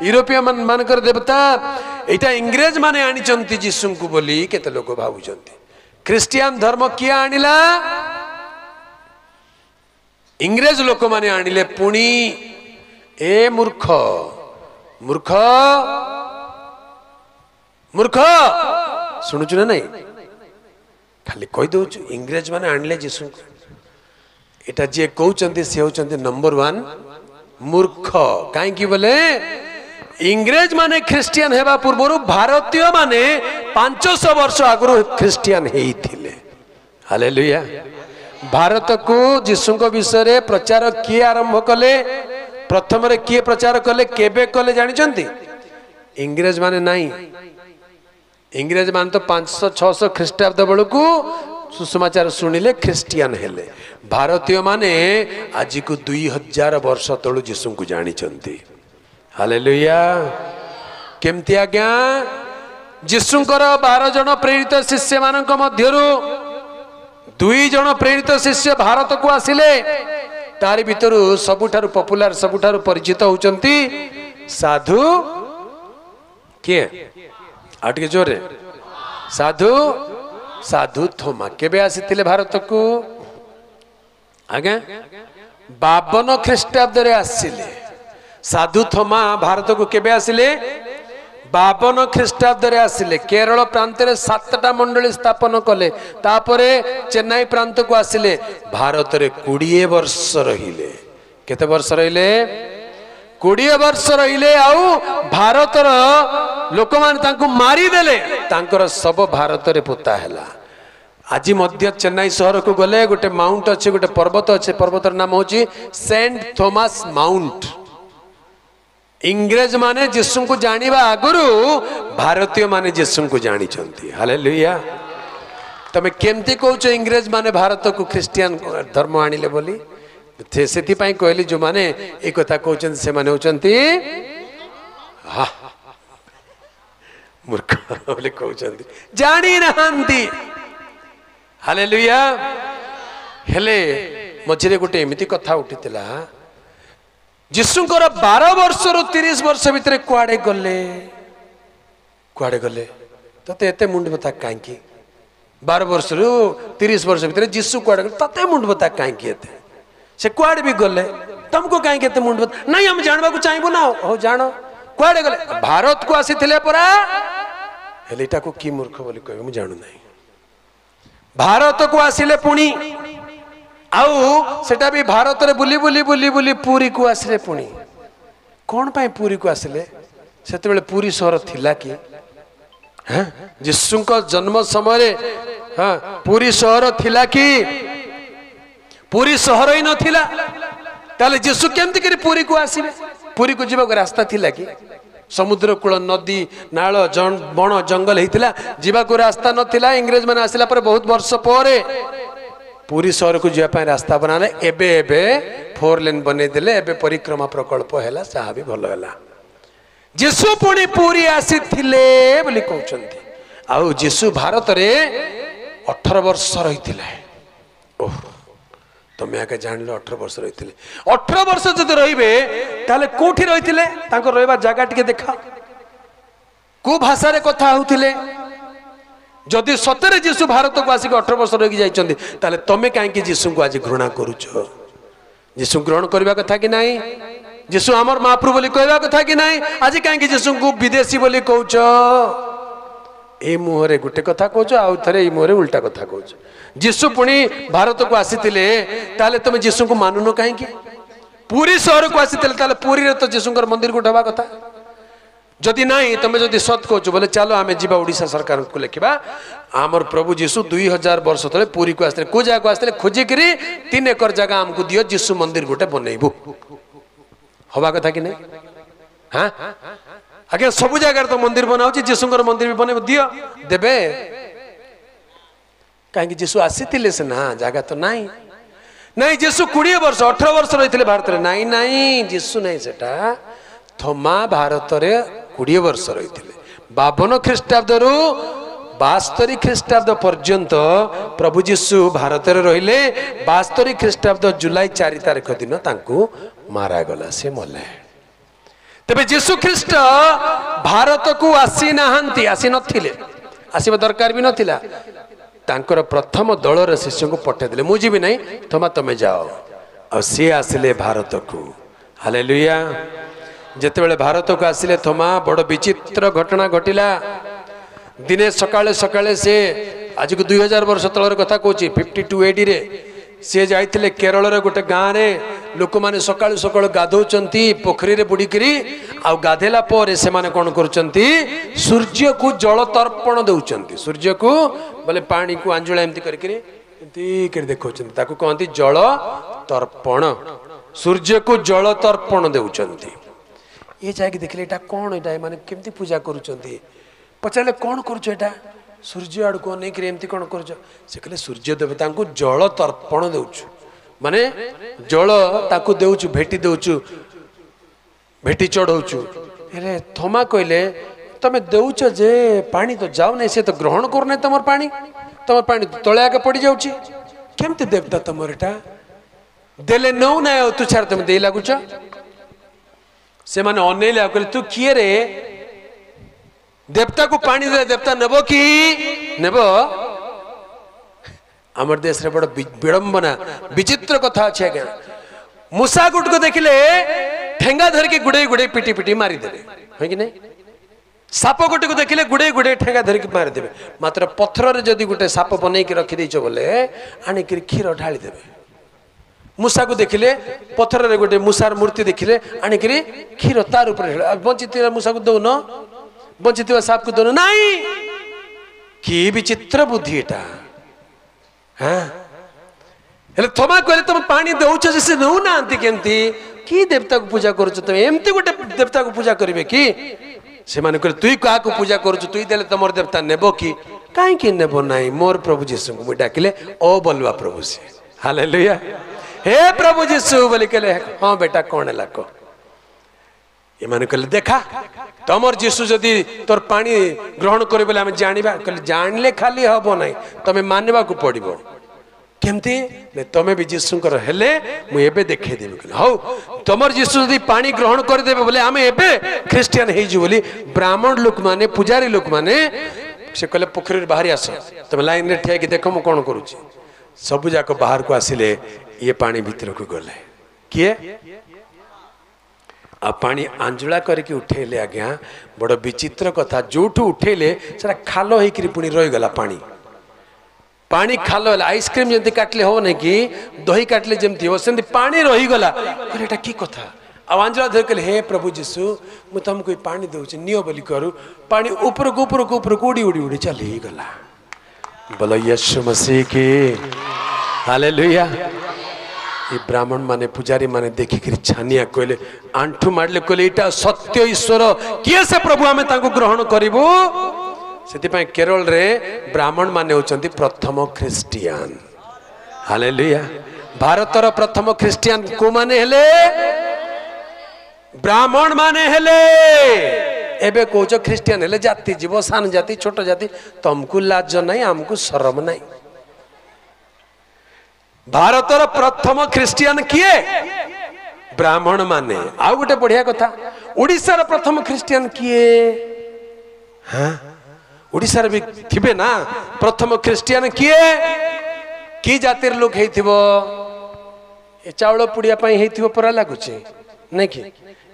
यूरोपीय मानकर देवता एटा इंग्रेज माने आनी जीशु को बोली केते लोक भावुचंती। ख्रिस्टियन धर्म किया आनिला इंग्रेज लोक माने आनिले पुणी ए मूर्ख मूर्ख मूर्ख शुणुचु ना नहीं खाली कही दौ इंग्रेज माने आनिले जीशु को एटा जे कहउचंती से होचंती नंबर 1 मूर्ख कहीं बोले इंग्रेज माने ख्रिस्टियन हेबा पूर्व भारतीय माने 500 वर्ष आगु ख्रिस्टियन हेइथिले। हालेलुया। भारत को जीशु विषय रे प्रचार किए आरंभ कले प्रथम रे किए प्रचार कले केबे कले जानिचंती इंग्रेज माने नहीं। इंग्रेज माने तो 500-600 ख्रीष्टाब्द बेलू सुसमाचार शुणिले ख्रिस्टियन हेले। भारतीय माने आज को 2000 वर्ष तलू जीशु को जानिचंती। हालेलुया। केमती आज्ञा जीशुंकर 12 जन प्रेरित शिष्य मानक मध्यरु 2 जन प्रेरित शिष्य भारत को आसिले। तारी भितरु सबुठारु पॉपुलर सबुठारु परिचित होचंती साधु किए आटके जोरे साधु साधु थोमा। केबे आसीथिले भारत को आगे 52 ख्रीष्टाब्द रे आसिले। साधु थोमा भारत को केबे आसिले 52 ख्रीष्टाब्द रे आसिले। केरल प्रांत रे 7टा मंडली स्थापन कले तापरे चेन्नई प्रांत को आसिले। भारत रे 20 वर्ष रहिले। केते वर्ष रहिले 20 वर्ष रहिले। आउ भारत रो लोक मान तांको मारी देले तांकर सब भारत रे पोता हैला। आज मध्य चेन्नई शहर को गले गोटे माउंट अच्छे गोटे पर्वत अच्छे पर्वतर नाम होची सेंट थॉमस माउंट। इंग्रेज माने जीशु को जानिबा आगुरु भारतीय माने जीशु को जानी चंती। हालेलुया। तमे केमती कहउछ इंग्रेज माने भारत को ख्रिस्टियन धर्म आनिले बोली सेति पई कहली जो माने ए कथा कहउछन से माने होचंती हा मूर्ख बोले कहउछंती जानी नहंती। हालेलुया। हेले मझे गोटे एमती कथा उठीला जीशुंकर 12 वर्ष रु 30 वर्ष भितर कुआडे गले तते एते मुंड बता कांकी 12 वर्ष रु 30 वर्ष भितर जीशु कुआडे गले तते मुंड बता कांकी एते से कुआडे भी गले तुमको कांकी एते मुंड बता नहीं हम जानबा को चाहबो ना हो जानो कुआडे गले भारत को आसीथिले परा हेलेटा को की मूर्ख बोली कहबो मु जानु नहीं। भारत को आसिले पुणी आउ सेटा भी भारत रे बुली बुली बुली बुली पुरी को आसिले पुणी कौन पाए पुरी को आसिले सेते बेले पुरी शहर थिला कि हां जीशु को जन्म समय रे हां पुरी शहर थिला कि पुरी शहर ही न थिला ताले जीशु केमती करी पुरी को आसिले पुरी को जीवा रास्ता थिला कि समुद्र कूल नदी नाल बण जंगल होता जीवा को रास्ता नथिला। इंग्रेज मैंने आसिला पर बहुत वर्ष पर पुरी शहर को जावाई रास्ता बनाले एबे एबे 4 लेन बने देले एबे परिक्रमा प्रकल्प हैला साहा भी भल हैला। जीशु पुणी पुरी आसीथिले बोली कहउचंती। आउ जीशु भारत रे 18 वर्ष रहिथिले। ओह तमे आके जानले 18 वर्ष रहिथिले। 18 वर्ष जदि रहिबे ताले कोठी रहिथिले तांको रहबा जागा टिके देखा को भाषा रे कथा होथिले। जदि सतरे जीशु भारत को आसिक 18 वर्ष रही जाइछन्ती ताले तमे काहे जीशु को आज घृणा करूछ। जीशु ग्रहण करबा कथा कि नाही जीशु हमर महाप्रभु बोली कहबा कथा कि नाही आज काहे जीशु को विदेशी बोली कहउछ। ए मुहरे गुटे कथा कहउछ आउ थरे ए मुहरे उल्टा कथा कहउछ। जीशु पुणी भारत को आसीथिले ताले तमे जीशु को मानुनो काहे कि पुरी शहर को आसीथिले ताले पुरी रे तो जीशुंकर मंदिर को ढबा कथा। जदि नहीं तुम जदि सत कहूँ बोले चलो आम जा ओडिशा सरकार को लिखा आमर प्रभु जीशु 2000 वर्ष तले पुरी को आसते को जगह आसते खोजिक 3 एकर जगह आमको दियो जीशु मंदिर गोटे बनइबू हवा कथा कि नहीं। हाँ आगे सब जगह तो मंदिर बनाऊ जीशुंकर मंदिर भी बने दियो देबे कहीं जीशु आसी से ना जगह तो नहीं नहीं जीशु 20 वर्ष 18 वर्ष रही भारत में नहीं नहीं जीशु नहीं सेटा थोमा भारत रे 20 वर्ष रही 52 ख्रीष्टाब्द रु 72 ख्रीष्टाब्द पर्यंत प्रभु जीशु भारत रे रहिले 72 ख्रीष्टाब्द जुलाई 4 तारिख दिन तांको मारा गला से मले तेबे जीशु ख्रीष्ट भारत को आसी नाहांती, आसी नथिले, आसीबा दरकार भी नथिला। तांकर प्रथम दलर शिष्य को पठेदेले, मु जीवी नहीं थोमा तमे जाओ। और सी आसिले भारत को। हालेलुया। जेतेबेले भारत को आसिले थोमा बड़ विचित्र घटना घटिला। दिने सकाळे सकाळे से आज को 2000 वर्ष तलर कथा कहूँ 52 AD रे सी जाइथिले केरल रे गोटे गाँव रे लोक माने सकाळु सकाळु गाधौचंती पोखरी रे बुड़ीकरी आ गाधेला पर से माने कोन करूचंती सूर्य को जल तर्पण दउचंती। सूर्य को बोले पानी को आंजुला एमती करकरी एमती कर देखौचंती, ताको कहंती जल तर्पण। सूर्य को जल तर्पण दउचंती। ये जाके देखले एटा कोन, एटा माने केमती पूजा करूचंती। पचाले कोन करूछ एटा, सूर्य आड़ को नहीं एमती कौन कर कहले सूर्य देवता को जल तर्पण देउछु, माने जल ताकू देउछु, भेटी देउछु, भेटी चढ़ौछु। हेले थोमा कहले तमे देउछ जे पानी तो जाऊ नहीं, से तो ग्रहण करने तमर पानी तले आगे पड़ जाउछि, केमती देवता तमर एटा देले नौ ना तू छाड़ तमे दे लागुछ। से माने अनेले कहले तू किए रे, देवता को पानी दे, देवता नेबो कि नेबो। आमर देश रे बड़ विडंबना विचित्र कथा अच्छे आज्ञा। मूसा गुट को देखिले ठेंगा धर के गुड़े गुड़े पिटी पिटी मारी देबे, है कि नहीं। साप गुटे को देखिले गुड़े गुड़े ठेंगा धर के मारी देबे। मात्र पत्थर रे जदी गुटे साप बनै के रखि दैछ बोले आनी के खीर ढाली देबे। मूसा को देखिले पत्थर रे गुटे मूसार मूर्ति देखिले आनी के खीर तार ऊपर बंचित मूसा को दो न, बंचित साप को दोनों नहीं। कि विचित्र बुद्धि एटा। हाँ हेले थोमा कहले तुम पानी दउछ से नौ नांती केमती कि देवता को पूजा करूछ, तुम एमती गोटे देवता को पूजा करिवे कि। से माने कहले तुई का को पूजा करूछ, तुई देले तमर देवता नेबो कि, काहे कि नेबो नाही। मोर प्रभु यीशु को डाकिले ओ बोलवा प्रभु से। हालेलुया। हे प्रभु यीशु बोली कहले हां बेटा कोन लाको। ये माने कहले देखा तमर जीशु जदि तोर पानी ग्रहण करे बोले आम जानिबा, कहले जानले खाली हबो नाही, तमे मानवा को पड़िबो। केमती ने तमे भी जीशुकर हेले मु एबे देखे देबे। कहले हौ तमर जीशु जदि पानी ग्रहण कर देबे बोले आमे एबे ख्रिस्टियन हेइ जी बोली ब्राह्मण लोक माने पुजारी लोक माने से कहले पोखरी बाहरी आस, तमे लाइन रे ठिया कि देखो मु कोन करूची। सब जाक बाहर को आसिले, ये पानी भीतर को गले किए आ पानी आंजुला करके उठेले। आज्ञा बड़ विचित्र कथा, जोठू उठेले सेटा खाल होइकरी पुनी रही गला पानी। पानी खाल होला, आइसक्रीम जमती काटले हो नहीं कि दही काटले जमती हो सेमती पानी रही गला। कहले एटा की कथा। आ आंजुला धर कहले हे प्रभु यीशु मु तुमको पानी दउछि नियो बोली करू, पानी ऊपर को उड़ी उड़ी उड़ी चली गला। बोलो यीशु मसीह की हालेलुया। ये ब्राह्मण माने पुजारी माने देखिक छानिया कहले आंठू मारले कहले एटा सत्य ईश्वर किए से प्रभु आमे तांको ग्रहण करिवो। सेति पय केरल रे ब्राह्मण माने होचंती प्रथम ख्रिस्टियन। हालेलुया। भारतर प्रथम ख्रिस्टियन को माने हेले ब्राह्मण माने हेले। एबे कोच ख्रिस्टियन हेले जाति जीव सान जाति छोट जाति, तुमको लाज नहीं हमको शरम नहीं। भारतर प्रथम ख्रिस्टियन किए ब्राह्मण माने। आउ गोटे बढ़िया कथा, ओडिशार प्रथम ख्रिस्टियन किए। हाँ ओडिशार भी थिबे ना प्रथम ख्रिस्टियन किए कि जातिर लोक हेइथिबो। ए चावल पुड़िया पई हेइथिबो परा लागुचे नहीं कि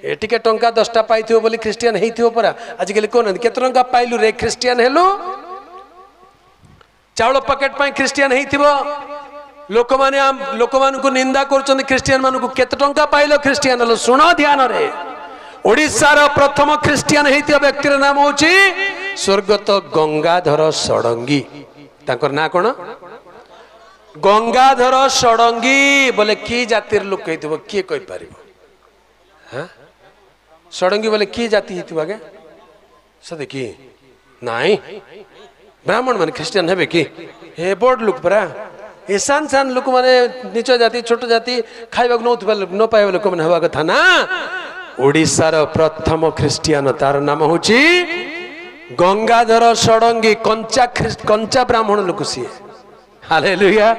ए टिके टंका 10टा पाइथिबो बोली ख्रिस्टियन हेइथिबो परा। आज केले कोन केते टंका पाइलु रे ख्रिस्टियन हेलो। चावल पैकेट पई ख्रिस्टियन हेइथिबो। लोक मान को निंदा कर ख्रिस्टियन मान को केते टंका पाइलो ख्रिस्टियन हेलो। सुन ध्यान रे ओडिशार प्रथम ख्रिस्टियन हेइथिबा व्यक्तिर नाम होची स्वर्गत गंगाधर षडंगी। तांकर ना कोन गंगाधर षडंगी। बोले की जातिर लोक हेइथिबो की कहि पारिबो। हां षडंगी बोले की जाति हेइथिबा के सदे की नाही ब्राह्मण मान ख्रिस्टियन हेबे की हे बड़ लोक परा। ए सान सान लोक माने नीच जाति छोट जाति खाइबा न पाइबा लोक माने हवा कथा ना। ओडिशार प्रथम ख्रिस्टियन तार नाम होची गंगाधर षडंगी। कंचा ब्राह्मण लोक सी। हालेलुया।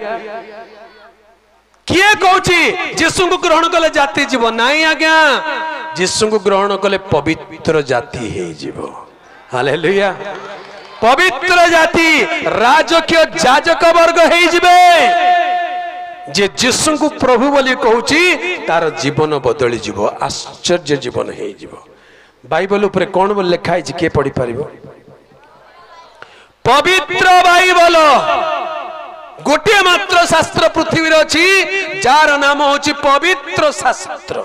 किए कहूची जीशु को ग्रहण कले जाति जीव नहीं आज्ञा। जीशु को ग्रहण कले पवित्र जाति हे जीवो हालेलुया पवित्र जाति राजकीय जाजक वर्ग हे जिवे जे जीशु को प्रभु बोली कहूची तार जीवन बदली जीवो आश्चर्य जीवन हे जीवो बाइबल ऊपर कौन बोल लिखा है किए पढ़ी पारिबो पवित्र बाइबल गोटे मात्र शास्त्र पृथ्वी अच्छी जार नाम होची पवित्र शास्त्र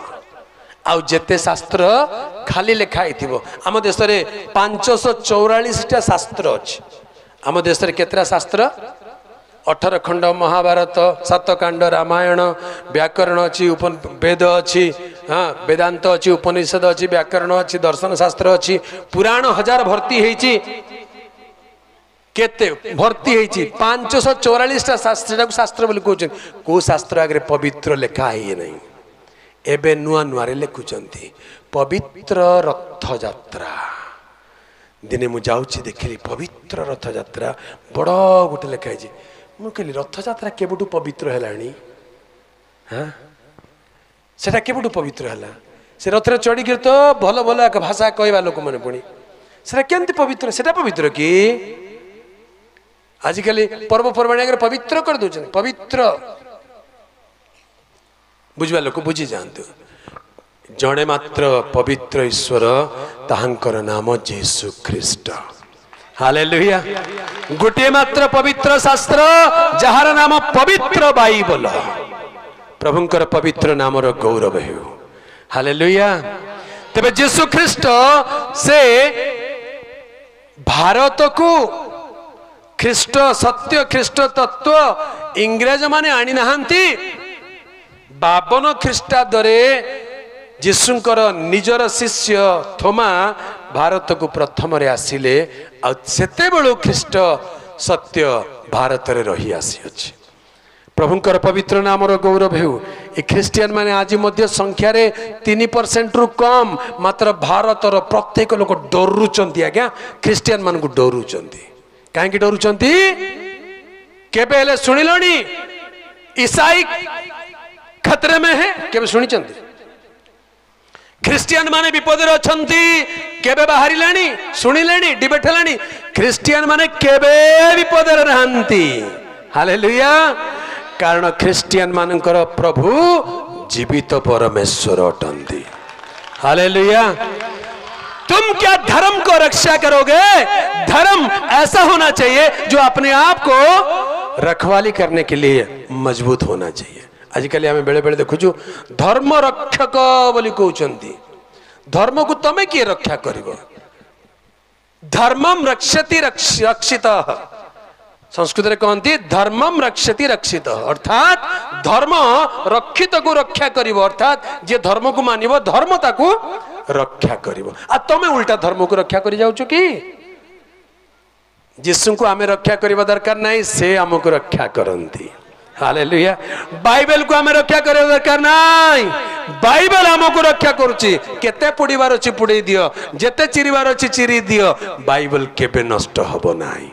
आउ जेते शास्त्र खाली लिखाई थिबो आम देश रे 544 टा शास्त्र अछि आम देश रे केतरा शास्त्र 18 खंड महाभारत 7 कांड रामायण व्याकरण अच्छी वेद अच्छी हाँ वेदांत अच्छी उपनिषद अच्छी व्याकरण अच्छी दर्शन शास्त्र अच्छी पुराण 1000 भर्ती हेची केते भर्ती हेची 544 टा शास्त्र शास्त्र बोली कहउछन को शास्त्र आगे पवित्र लेखा है नहीं एबे नुआ नुआ रे लिखुचंती पवित्र रथ यात्रा दिने मु जाउची देखली पवित्र रथ यात्रा बड़ गोटे लेखा है मु कहली रथ यात्रा केबुटू पवित्र हेलानी हाँ सेटा केबुटू पवित्र हैला से रथ रे चढ़ी गिर तो भल भल एक भाषा कहवा लोक माने पुणी सेटा केमती पवित्र सेटा पवित्र की आजिकली पर्वपर्वाणी आगे पवित्र कर दउछन पवित्र बुझवा लोक बुझी जानतु जड़े मात्र पवित्र ईश्वर ताहांकर नाम यीशु ख्रीस्ट हालेलुया गोटे मात्र पवित्र शास्त्र जहार नाम पवित्र बाइबल प्रभुंकर पवित्र नामर गौरव हेउ हालेलुया तबे यीशु ख्रीस्ट से भारत को ख्रीस्ट सत्य ख्रीस्ट तत्व इंग्रज माने आनी नहांती 52 ख्रीष्टाब्दरे जीशुंकर निजर शिष्य थोमा भारत को प्रथम रे आसिले सेते बेलू ख्रीष्ट सत्य भारत रे रही आसी अछि प्रभुंकर पवित्र नामर गौरव हेउ ए ख्रिस्टियन माने आज मध्य संख्या रे 3% रु कम मात्र भारत रो प्रत्येक लोक डरुचंती आज्ञा ख्रिस्टियन मान को डरुचंती काहे की डरुचंती केबे हेले सुनिलणी ईसाई खतरे में है केबे सुनिचंती ख्रिस्टियन माने विपद रे अछंती केबे बाहरी लानी सुनी लेनी डिबेट लानी ख्रिस्टियन माने केबे विपद रे रहंती हालेलुया कारण ख्रिस्टियन मानकर प्रभु जीवित परमेश्वर अटंती हालेलुया तुम क्या धर्म को रक्षा करोगे धर्म ऐसा होना चाहिए जो अपने आप को रखवाली करने के लिए मजबूत होना चाहिए आजिकल आम बेले बेले देखुचु धर्म रक्षक बोली कहउचंती धर्म को तमे किए रक्षा करिवो धर्मम रक्षति रक्षित संस्कृत रे कहंती धर्मम रक्षति रक्षित अर्थात धर्म रक्षित को रक्षा करिवो अर्थात जे धर्म को मानिवो धर्म ताकू रक्षा करिवो आ तमे उल्टा धर्म को रक्षा करि जाउछु की यीशु को आमे रक्षा करिवा दरकार नाही से हमको रक्षा करंती हालेलुया बाइबल को हमें रक्षा करे दरकार नाही बाइबल हमको रक्षा करूची केते पुडीबार अछि पुडी दियो जेते चिरीबार अछि चिरी दियो बाइबल केबे नष्ट हबो नाही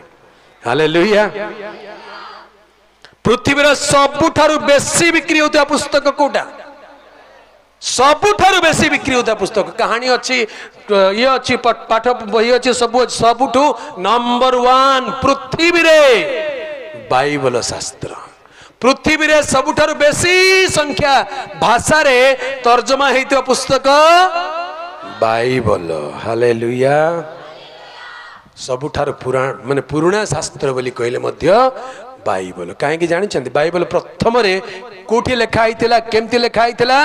हालेलुया पृथ्वी रे सबुठारु बेसी बिक्री होता पुस्तक कोटा सबुठारु बेसी बिक्री होता पुस्तक कहानी अच्छी ये अच्छी पाठ बही अच्छी सबुठू नंबर 1 पृथ्वी रे बाइबल शास्त्र पृथ्वी रे सबुठारु बेसी संख्या भाषा रे तर्जमा हेइतो पुस्तक बाइबल हालेलुया सबुठारु पुराण माने पुराना शास्त्र बोली कहले मध्य बाइबल काहे कि जानि छथि बाइबल प्रथम रे कोठी लेखा आइतला केमति लेखा आइतला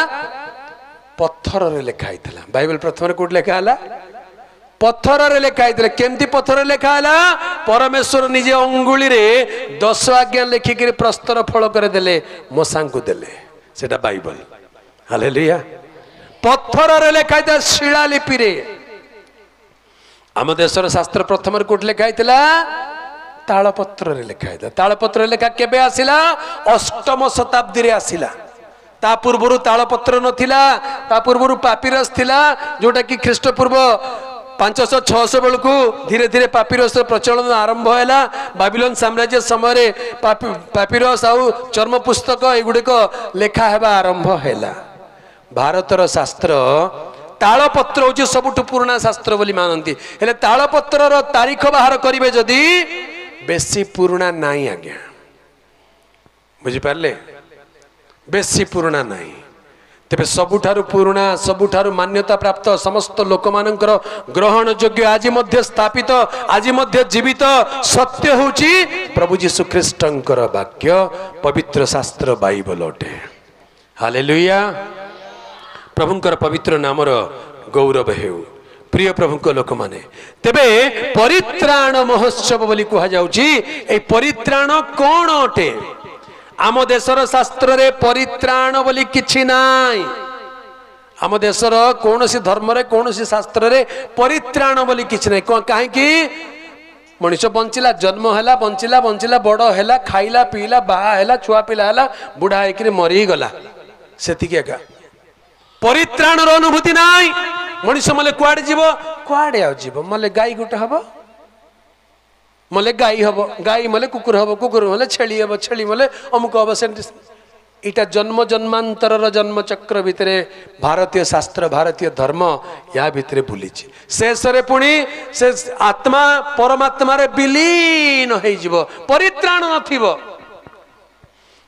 पत्थर रे लेखा आइतला बाइबल प्रथम रे कोठी लेखा आला पत्थर रे लेखा आइतला केमति पत्थर रे लेखा आला परमेश्वर निजे अंगुली रे 10 आज्ञा लेखि के प्रस्तर फल करे देले मोसा को देले सेटा बाइबल हालेलुया पत्थर रे लेखा आइतला शिलालिपि रे आम देशर शास्त्र प्रथम रे कोठी लेखा आइतला तालपत्र रे लेखा आइतला तालपत्र लेखा केबे आसिला 8म शताब्दी रे आसिला ता पूर्वरु तालपत्र नथिला ता पूर्वरु पापिरस थिला जोटा कि ख्रीष्टपूर्व 500-600 बेलू धीरे धीरे पापिरस प्रचलन आरंभ है बाबिलोन साम्राज्य समय पापिरस आउ चर्म पुस्तक एगुड़िक लेखा हेबा आरंभ है भारतर शास्त्र तालपत्र हूँ सबुठ पुराना शास्त्र बोली मानती हेले तालपत्र तारीख बाहर करेंगे जदि बेसी पुराना नहीं आज्ञा बुझिपारे बेसी पुराना नहीं तेरे सबुठारु पुराना सबुठारु मान्यता प्राप्त समस्त लोक मानकर ग्रहण योग्य आज मध्य स्थापित आज मध्य जीवित सत्य होची प्रभु जीशु ख्रीष्टंकर वाक्य पवित्र शास्त्र बाइबल अटे हालेलुया प्रभुंकर पवित्र नामर गौरव हेउ प्रिय प्रभु लोक माने तेबे परित्राण महोत्सव बोली कहा जाउची ए परित्राण कोन अटे आम देशर शास्त्र रे परित्राण बोली किछि नाई आम देशर कौन सी धर्म रे कौन सी शास्त्र रे परित्राण बोली किछि नाई काहे कि मनुष्य बंचिला जन्म हैला बंचिला बंचिला बड़ हैला खाइला पीला बाहा हैला छुआ पिला हैला बुढ़ा होकर मरी गला सेतिके एका परित्राण रो अनुभूति नाई मनुष्य मले कुआडे जीवो कुआडे आ जीवो मले गाई गुटा हबो मले गाई हम गाई मले कुकुर हम कुकुर मले छेली हम छेली मले अमुक हम से इटा जन्म जन्मांतर जन्म चक्र भितर भारतीय शास्त्र भारतीय धर्म या भितर भूली शेष पुणी से आत्मा परमात्मा रे विलीन हो परित्राण नथिबो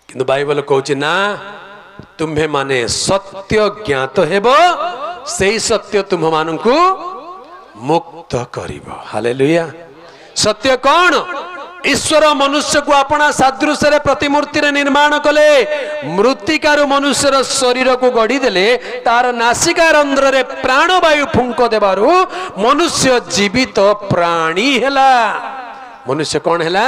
किंतु बाइबल कहूँ ना तुम्हें माने सत्य ज्ञात हेबो सेही सत्य तुम मानकु मुक्त करिबो हालेलुया सत्य कौन ईश्वर मनुष्य को अपना सादृश प्रतिमूर्ति रे निर्माण कले मृत्तिकार मनुष्यर शरीर को गढ़ी देले तार नासिका रंध्र रे प्राणवायु फुंक देबारु मनुष्य जीवित प्राणी हेला मनुष्य कौन हेला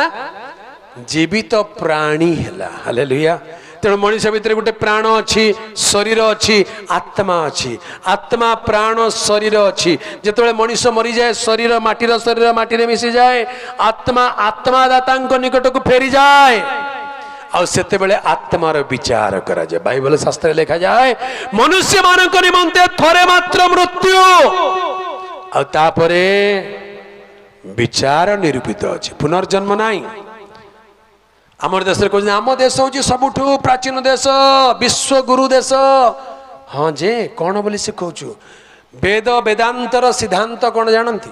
जीवित प्राणी हेला हालेलुया तेणु मनुष्य भितर गोटे प्राण अच्छी शरीर अच्छी आत्मा प्राण शरीर अच्छी जिते मनुष्य मरी जाए शरीर माटीर मिसी जाए आत्मा आत्मादाता निकट को फेरी जाए आते आत्मार विचार करा जाए बाइबल शास्त्र लिखा जाए मनुष्य मान निमंते थरे मात्र मृत्यु आतापरे विचार निरूपित अच्छी पुनर्जन्म नहीं आमर देश कहते आम देश हूँ सबुठ प्राचीन देश विश्व गुरु देश हाँ जे कौन बोली शिखौचु वेद वेदांतर सिद्धांत कौन जानती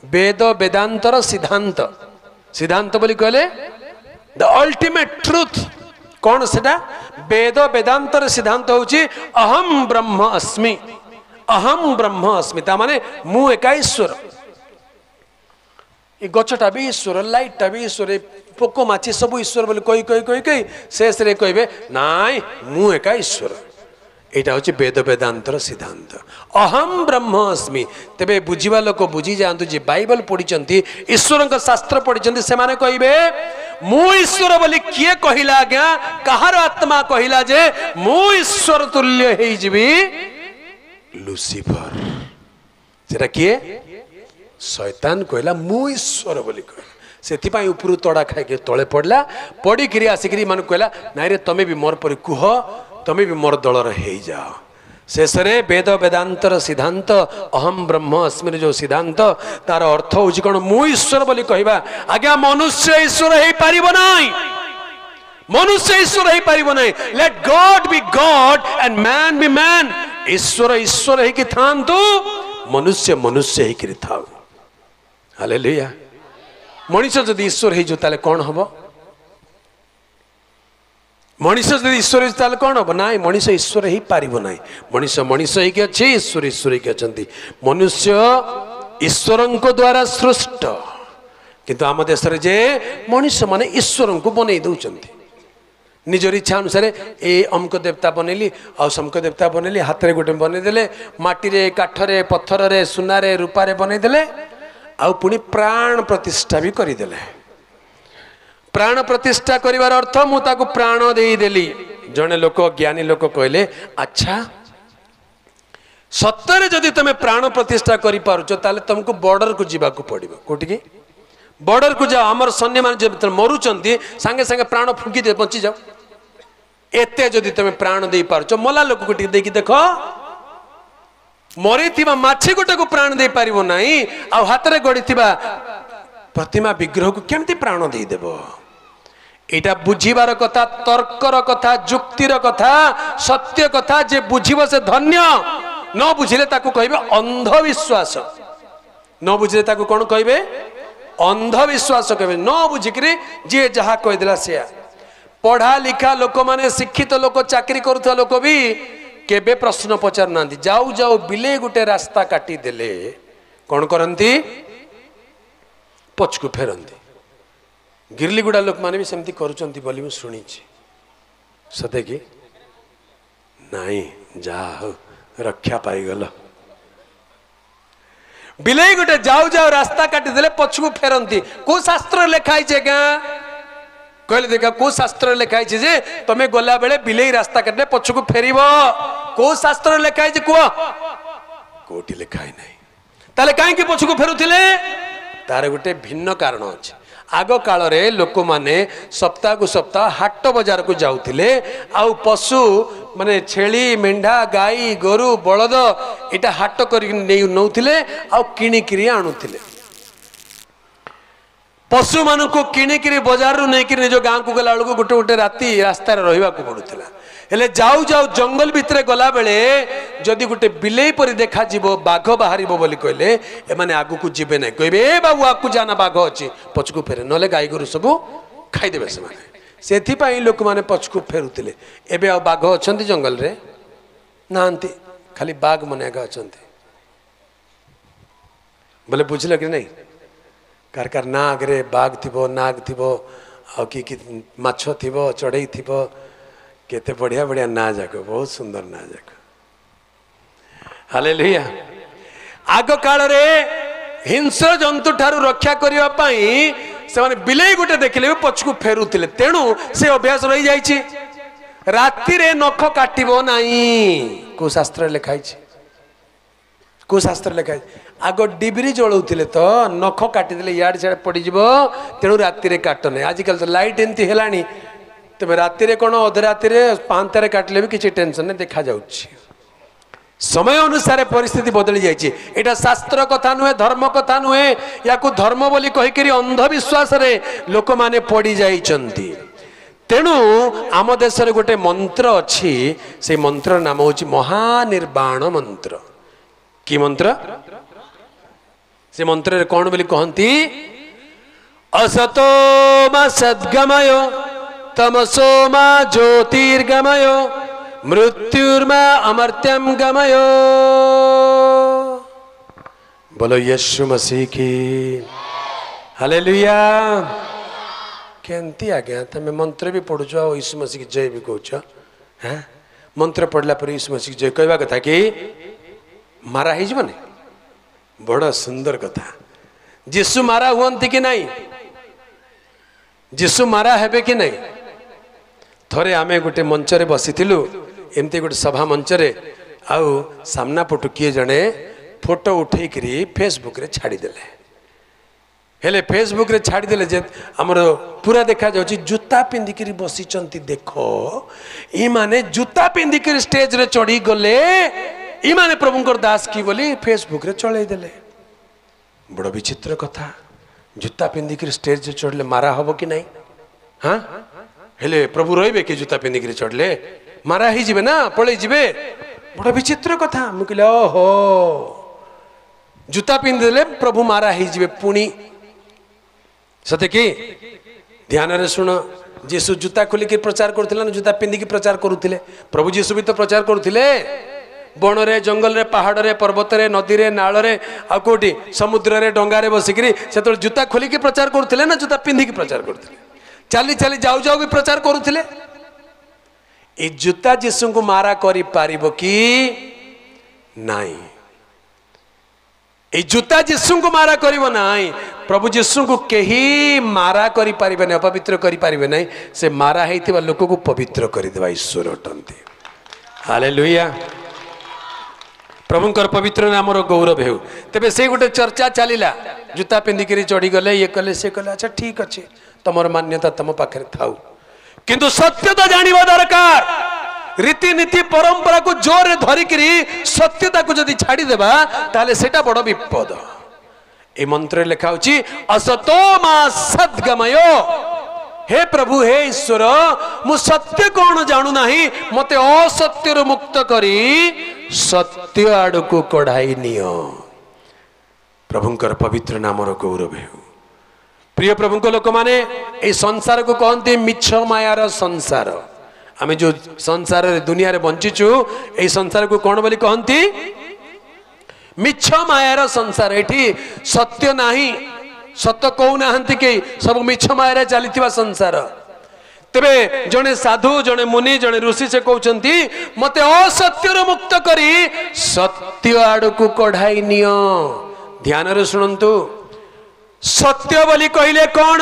वेद वेदांतर सिद्धांत सिद्धांत बोली कहले द अल्टीमेट ट्रुथ कौन सेटा वेद वेदांतर सिद्धांत होची अहम ब्रह्म अस्मि ता माने मु एका ईश्वर ये गछटा भी ईश्वर लाइटा भी ईश्वर पोको माछी सब ईश्वर बोली कही कही कही कही शेष रे कहबे नाई मु एका ईश्वर एटा होची वेद वेदांतर सिद्धांत अहम ब्रह्म अस्मि तेबे बुझिबा लोक बुझी जांतु जे बाइबल पढ़िचंती ईश्वरक शास्त्र पढ़िचंती से माने कहबे मु ईश्वर बोली किए कहिला आज्ञा कहार आत्मा कहिला जे मु ईश्वर तुल्य हेई जिबी लूसीफर सेटा किए शैतान कहला मु ईश्वर बोली कहला से उपरू तड़ा खाई तले पड़ला पड़ी आसिक मान कहला नाई रे तमें भी मोर पर कुह तमें भी मोर दलर हो जाओ शेष वेद वेदांतर सिद्धांत अहम ब्रह्म अस्मि जो सिद्धांत तार अर्थ हूँ कौन मु ईश्वर बोली कहवा आज्ञा मनुष्य ईश्वर हो पारिबो नाही मनुष्य ईश्वर हो पारिबो नाही let God be God and man be man ईश्वर ईश्वर होकी थांतु मनुष्य मनुष्य होकर थाउ हालेलुया मनुष्य जदि ईश्वर हो ताले कौन हम मनुष्य जदि ईश्वर हो कौन हम ना मनुष्य ईश्वर हो पारिबो नाही मनुष्य मनुष्य होकी अच्छे ईश्वर ईश्वर होकी अछंती मनुष्य ईश्वर द्वारा सृष्ट किंतु आम देश रे जे मनुष्य माने ईश्वर को बनै दउचंती निजर इच्छा अनुसार ए अमुक देवता बनैली आ समक देवता बनैली हाथ में गोटे बनईदे माटी काठरे पत्थर सुनारे रूपारे बनईदे आउ पुणी प्राण प्रतिष्ठा भी करदेले प्राण प्रतिष्ठा करिवार अर्थ मु ताकू प्राण देदेली जने लोक ज्ञानी लोक कहले अच्छा सत्तरे जदि तुम प्राण प्रतिष्ठा करि पारुचो ताले तुमको बॉर्डर को जीवा को पड़िबो कोठी की बॉर्डर को जाओ आमर सैन्य मान जब मरुचंती सांगे सांगे प्राण फुंकी दे बंची जाओ एते जदि तुम प्राण दे पारुचो मला लोक को देखि देख मरी माछी गोटे को प्राण दे पारिबो नाही आ हाथ रे गड़ी प्रतिमा विग्रह को केमती प्राण दे देबो एटा बुझीबार कथा तर्कर कथा जुक्तिर कथा सत्य कथा जे बुझीबो से धन्य न बुझिले ताकू कहबे अंधविश्वास न बुझिले ताकू कौन कहबे अंधविश्वास कहबे न बुझिकरी जे जहा कहदेला से पढ़ा लिखा लोक माने शिक्षित लोक चाकरी करुवा लोक भी केबे प्रश्न पचार ना जाऊ जाऊ बिले गुटे रास्ता काटी देले कौन करती पछकू फेरती गिरलीगुड़ा लोक माने भी सेमती करुचंती बोली मुझे शुणी सते कि नहीं जा हो रक्षा पाईगल बिले गुटे जाऊ जाऊ रास्ता काटी देले पछकू फेरती को शास्त्र लिखाई गाँ कहले देखा को शास्त्र लिखाई जे तमे गला बेले बिले रास्ता काटे पछकू फेर को शास्त्र लिखाई कह कोटी लिखाई नहीं ताले कहीं पछकू फेरुथिले तार गोटे भिन्न कारण अच्छे आग काल रे लोक माने सप्ताह को सप्ताह हाट बजार को जाउथिले आउ पशु माने छेली मेंढा गाई गोरु बलद इटा हाट कर नौथिले आउ किणिकिरी आणुथिले पशु मान को किणिकिरी बाजार रू नहीं निज गाँ को गला बेलू गोटे गोटे राति रास्तार रहा पड़ूला हेले जाऊ जाऊ जंगल भितर गला बेले जदि गोटे बिलेई परी देखा बाघ बाहर बोली कहले एमाने आगु को जीवे ना कहे बाबू आगु जाना बाघ अच्छी पछकू फेरे ना गाई गोरु सब खाईदे से लोक मैंने पछकू फेरुले एबे आ बाघ अच्छा जंगल रे नांती खाली बाघ मन आगे अच्छा बोले बुझल कि नहीं कार कार नाग रे बाघ थी नाग थी कि माछ थी चढ़ई थी केते बढ़िया बढ़िया ना जाक बहुत सुंदर ना जाक हालेलुया आग काल रे हिंस्र जंतु ठारू रक्षा करने से माने बिलेई गोटे देखले भी पछकू फेरुले तेणु से अभ्यास रही जाइए राति रे नख काटिबो नहीं को शास्त्र लिखाई को शास्त्र लिखाई आग डिबरी जलाऊे तो नख काटिदे इाड़े सियाड़े पड़ज तेणु राति काट नहीं आजिकल तो लाइट एमती है तेज राति कौन अध राति पांतारे काटिले भी किसी टेंशन नहीं देखा जाउछि समय अनुसार परिस्थिति बदली जाइए शास्त्र कथा नुहे धर्म कथा नुहे या धर्म बोली कहीकि अंधविश्वास रे लोक माने पड़ी जाइछंती तेणु आम देश गोटे मंत्र अच्छी से मंत्र नाम हूँ महानिर्वाण मंत्र कि मंत्र से मंत्र कौन बोली कहती असतो मा सद्गमय तमसो मा ज्योतिर्गमय मृत्युर्मा अमर्त्यम गमय बोलो यीशु मसीह की हालेलुया केंती आज्ञा तुम मंत्र भी पढ़ुच आ यीशु मसीह की जय भी कौच हाँ मंत्र पढ़ला पर यीशु मसीह की जय कहवा कथा कि मारा हो बड़ सुंदर कथा जीशु मारा हुअंती कि नहीं जीशु मारा हेबे कि नहीं थरे आमे गोटे मंचरे बसीथिलु एमती गोटे सभा मंचरे आउ सामना पटु किए जड़े फोटो उठेकरी फेसबुक रे छाड़ी देले हेले फेसबुक रे छाड़ी देले जे हमर पूरा देखा जाउची जूता पिंदिकरी बसीचंती देखो ई माने जूता पिंदिकरी स्टेज रे चढ़ी गले ई माने प्रभुंकर दास की बोली फेसबुक रे चढ़ाई देले बड़ विचित्र कथा जूता पिंदिकरी स्टेज रे चढ़ले मारा हबो कि नहीं हाँ हेले प्रभु रहिबे कि जूता पिंदिकरी चढ़ले मारा ही जिबे ना पळै जिबे बड़ विचित्र कथा मु कहले ओहो जूता पिंदिले प्रभु मारा ही जिबे पुणी सते कि ध्यान रे सुन जीशु जूता खोली के प्रचार करथिला ना जूता पिंदी की प्रचार करुथिले प्रभु जीशु भी तो प्रचार करुथिले बण रे जंगल रे पहाड़ रे पर्वत रे नदी रे नाल रे आ कोठी समुद्र रे डंगा रे बसिकरी से जूता खोली के प्रचार करुथिले ना जूता पिंदी की प्रचार करुथिले चली चली जाऊ जाऊ भी प्रचार करुथिले ए जूता जीशु को मारा करी पारिबो कि नहीं ए जूता जीशु को मारा करिवो नहीं प्रभु जीशु को केही मारा करी पारिबे नहीं अपवित्र करी पारिबे नहीं से मारा हेतिबा लोक को पवित्र करी देबा ईश्वर अटंती हालेलुया प्रभुंकर पवित्र नाम गौरव हेउ तेबे से गोटे चर्चा चलीला जूता पिंदिकरी चढ़ी गले ये कले से कले अच्छा ठीक अच्छे तमर मान्यता तम पाखे थाउ किंतु सत्यता जानिबा दरकार रीतिनीति परंपरा को जोर धरिकी सत्यता को जदि छाड़ी देबा ताले सेटा बड़ विपद ए मंत्र लिखा होची असतो मा सद्गमय हे प्रभु हे ईश्वर मु सत्य कौन जानू नाही मते असत्य मुक्त करी सत्य आड़ को कढ़ाई नियो। प्रभुंकर पवित्र नामर गौरव हो। प्रिय प्रभुंक लोक माने ए संसार को कहते मिछ मायार संसार। आमे जो संसार दुनिया रे बंचीचु ए संसार को कौन बोली कहती मिछ मायार संसार। एठी सत्य नाही, सत्य कहू नाहंती के सब मिछ मायार चलीथिबा संसार। तेबे जने साधु जने मुनि जने ऋषि से कहउचंती मते असत्यर मुक्त करी सत्य आड़ को कढ़ाई नियो। ध्यान रे सुनंतु, सत्य बोली कहले कौन?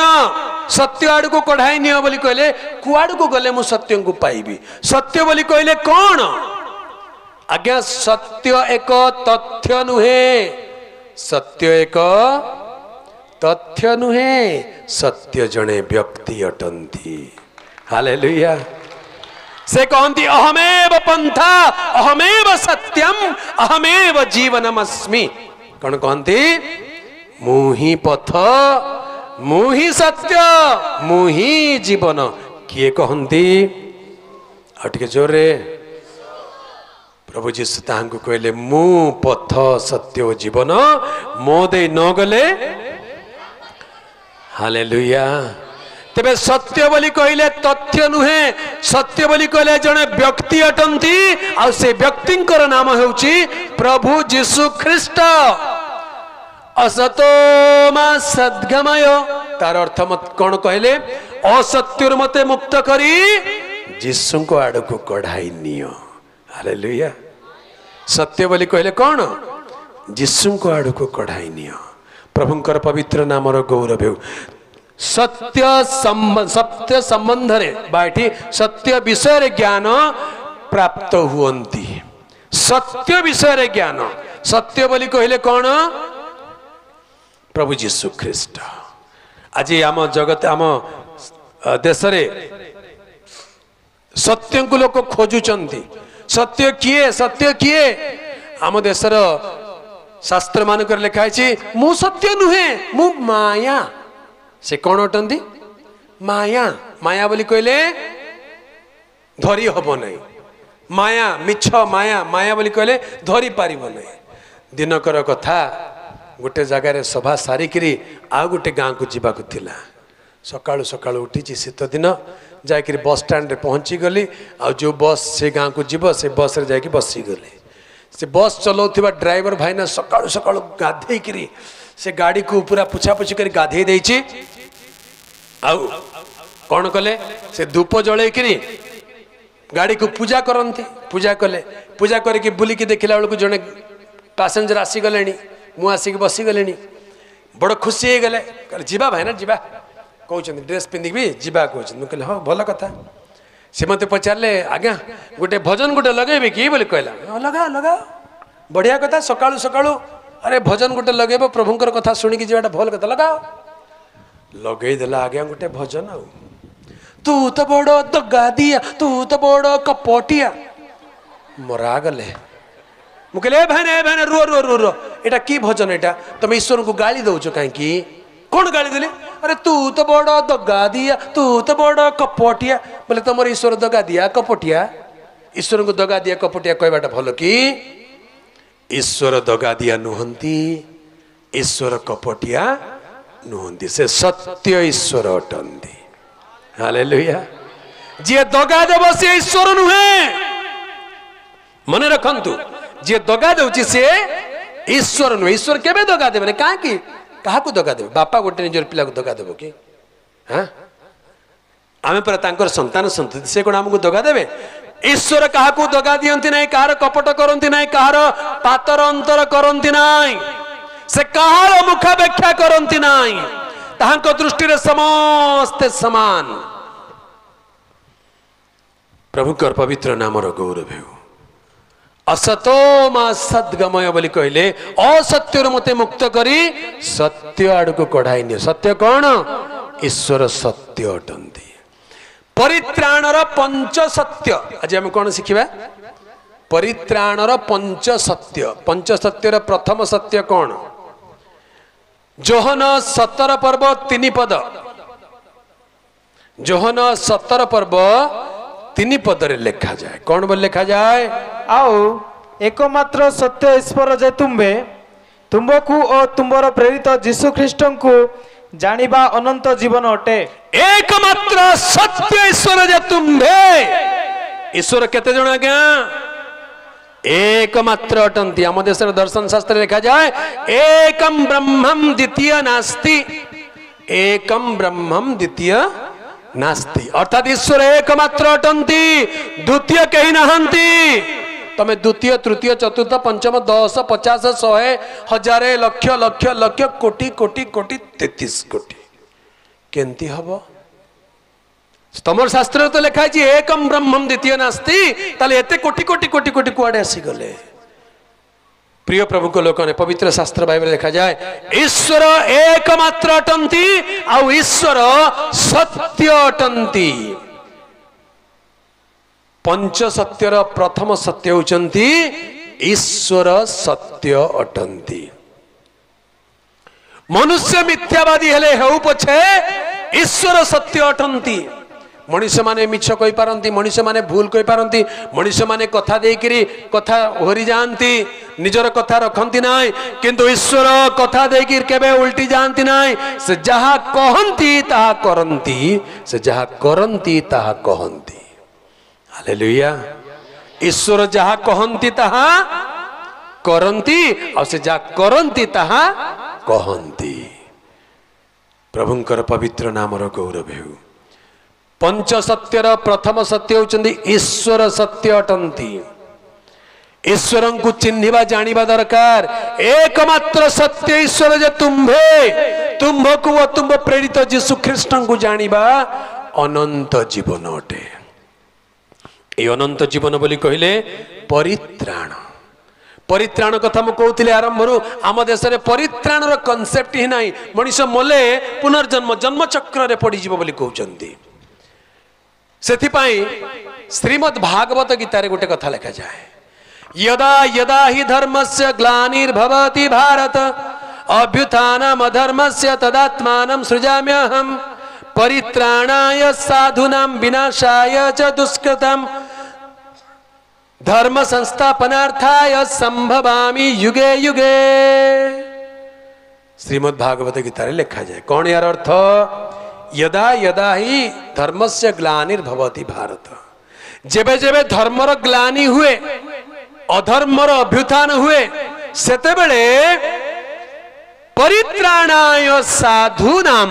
सत्य आड़ को कढ़ाई नियो बोली कहले कुआड़ को गले मु सत्य को पाइबी। सत्य बोली कहले कौन? आज्ञा सत्य एक तथ्य नुहे, सत्य एक तथ्य नुहे, सत्य जने व्यक्ति अटंती। हालेलुया। से कहती अहमेव पंथा अहमेव सत्यम अहमेव जीवनमस्मि। कौन कहती? मुही पथ मुही सत्य मुही जीवन। किए कहती? और टिके जोरे प्रभु जीशु तांको कहले मु पथ सत्य और जीवन मो दे न गले। हालेलुया। तेबे सत्य बोली कहले तथ्य नुहे, सत्य बोली कहले जने व्यक्ति अटंती आ से व्यक्तिंकर नाम हेउची प्रभु जीशु ख्रीष्ट। असतो मा सद्गमय तार अर्थ मत कौन कहले? असत्यर मते मुक्त करी जीशु को आड़ को कढ़ाई नियो। हालेलुया। सत्य बोली कहले कौन? जीशु को आड़ को कढ़ाई नियो। प्रभुंकर पवित्र नामर गौरव हो। सत्य संबंध रे बाठी सत्य विषय रे ज्ञान प्राप्त हुअंती। सत्य विषय रे ज्ञान, सत्य बोली कहले कौन? प्रभु जीशु ख्रीष्ट। आज आम जगत आम देश रे सत्य को लोक खोजुचंती। सत्य किए? सत्य किए? आम देशर शास्त्र मानक लिखा है मु सत्य नुहे मु माया। से कौन अटंती? माया। माया बोली कहले धरी हब नहीं। माया मिछ माया, माया बोली कहले धरी पारिब नहीं। दिनकर कथा गोटे जगार सभा सारिकी आ गोटे गाँ को जीवाक थिला। सकाळु सकाळु उठी शीत दिन जाकि बस स्टैंड रे पहुँची गली। आ जो बस से गाँ को जीव से बस रे जाकि बसी गली। से बस चलाउथिबा ड्राइवर भाईना सकाळु सकाळु गाधेइकरी से गाड़ी को पूरा पुछापुछि कर गाधे देइछि। आउ कौन कले? से धूप जलैकरी गाड़ी को पूजा करती। पूजा कले, पूजा करके बुलिकी देखला बेलू जड़े पैसेंजर आसी गले, मु आसिक बसी गले। बड़ खुशी हो गले। कहले जीवा भाईना जीवा कहते ड्रेस पिंधिक भी जीवा कहते। मुझे कहले हाँ भल कथा। से मत पचारे आज्ञा गोटे भजन गोटे लगेबे कि बोले कहला लगा लगा बढ़िया कथा। सकाळु सकाळु अरे भजन गोटे लगेब प्रभुंकर कथा शुणिकी जीवाटा भल कथा। लगाओ लगेदेला आज्ञा गोटे भजन। आ तू तो बड़ दगा दिया, तू तो बड़ कपटिया। मरा गले। मुझे भाई भाई रुह रुह रुह रुह एटा की भजन? एटा तुम ईश्वर को गाली दौच कहीं? कौन गाली देले? अरे तू तो बड़ दगा दिया, तू तो बड़ कपटिया। बोले तुम ईश्वर दगा दिया कपटिया? ईश्वर को दगा दिया कपटिया कहवाटा भल कि? ईश्वर दगा दिया नुहंती, ईश्वर कपटिया नुहंती। से सत्य ईश्वर अटंती। हालेलुया। जे दगा देव से ईश्वर नुहे। मन रखंतु जे दगा दउची से ईश्वर नुहे। ईश्वर केबे दगा देबे? काहे कि काहा को दगा देबे? बापा गोटे निजर पिला को दगा देबो कि? हां आमे पर तांकर संतान संतति से कोन हमको दगा देबे? ईश्वर कहा को दगा दियंती नहीं, कहार कपट करंती नहीं, कहार पातर अंतर करंती नहीं, से कहार मुखापेक्षा करंती नहीं। ताहांको दृष्टि रे समस्ते समान। प्रभुकर पवित्र नामर गौरव हो। असतो मा सद्गमय बोली कहले असत्यर मते मुक्त करी सत्य आड़ को कढ़ाई नियो। सत्य कौन? ईश्वर सत्य अटंती। परित्राणर पंच सत्य। आज आम कौन शिखिबा? परित्राणर पंच सत्य। पंच सत्यर प्रथम सत्य कौन? जोहन 17 पर्व 3 पद। जोहन 17 पर्व 3 पद रे लिखा जाए। कौन बोल लिखा जाए? आओ एकमात्र सत्य ईश्वर जे तुम्बे तुमको और तुम्बर प्रेरित जीशु ख्रीष्ट को जानिबा अनंत जीवन अटे। एकमात्र सत्य ईश्वर जे तुम्बे ईश्वर केते जण आज्ञा एकमात्र अटंती। आम देश दर्शन शास्त्र लिखा जाए एकम ब्रह्मम द्वितीय नास्ति, एकम ब्रह्मम द्वितीय नास्ति, अर्थात ईश्वर एकमात्र अटंती, द्वितीय कहीं नहांती। तमे द्वितीय तृतीय चतुर्थ पंचम 10 50 100 1000 लक्ष लक्ष लक्ष कोटि कोटि कोटि 33 कोटि केंती हबो? तमर शास्त्र तो लिखा है एकम ब्रह्मम द्वितीय नास्ति, ताले एते कोटि कोटि कोटि कोटि कुआडे आसी गले। प्रिय प्रभु को लोक ने पवित्र शास्त्र बाइबल लिखा जाए ईश्वर एकमात्र अटंती आउ ईश्वर सत्य अटंती। पंच सत्यर प्रथम सत्य होचंती ईश्वर सत्य अटंती। मनुष्य मिथ्यावादी हेले हेउ पछे ईश्वर सत्य अटंती। मनुष्य माने मिछ कहि पारंती, मनुष्य माने भूल कहि पारंती, मनुष्य माने कथा देकिरी कथा होरी जानती, निजर कथा रखंती नाय, किंतु ईश्वर कथा देकिर केबे उल्टी जानती नाय। से जहा कहंती ताहा करंती, से जहा करंती ताहा कहंती। हालेलुया। ईश्वर जहा कहंती ताहा करंती और से जहा करंती ताहा कहंती। प्रभुंकर पवित्र नामर गौरव हेउ। पंच सत्यर प्रथम सत्य होचंदी ईश्वर सत्य अटंती। ईश्वर को चिन्हिबा जानिबा दरकार। एकमात्र सत्य ईश्वर जे तुम्भे तुम्भको व तुम्भ प्रेरित जीशु ख्रीष्ट को जानिबा अनंत जीवन अटे। ए अनंत जीवन बोली कहले परित्राण। परित्राण कथा मु कहूतिले आरंभरू आम देश रे परित्राण रो कांसेप्ट ही नाही। मनुष्य मले पुनर्जन्म जन्म चक्र रे पड़ी जीव बोली कहउचंदी। सेथिपाई श्रीमद् भागवत गीता रे गोटे कथा लिखा जाए यदा यदा हि धर्मस्य ग्लानिर्भवति भारत अभ्युत्थानम् अधर्मस्य तदात्मानं सृजाम्यहम् परित्राणाय साधूनां विनाशाय च दुष्कृतम् धर्म संस्थापनार्थाय संभवामि युगे युगे। श्रीमद् भागवत गीता रे लिखा जाए कौन यार अर्थ यदा यदा ही धर्मस्य ग्लानिर्भवति भारत। जेबे जेबे धर्मर ग्लानि हुए अधर्मर अभ्युत्थान हुए सेतेबेले परित्राणाय साधूनां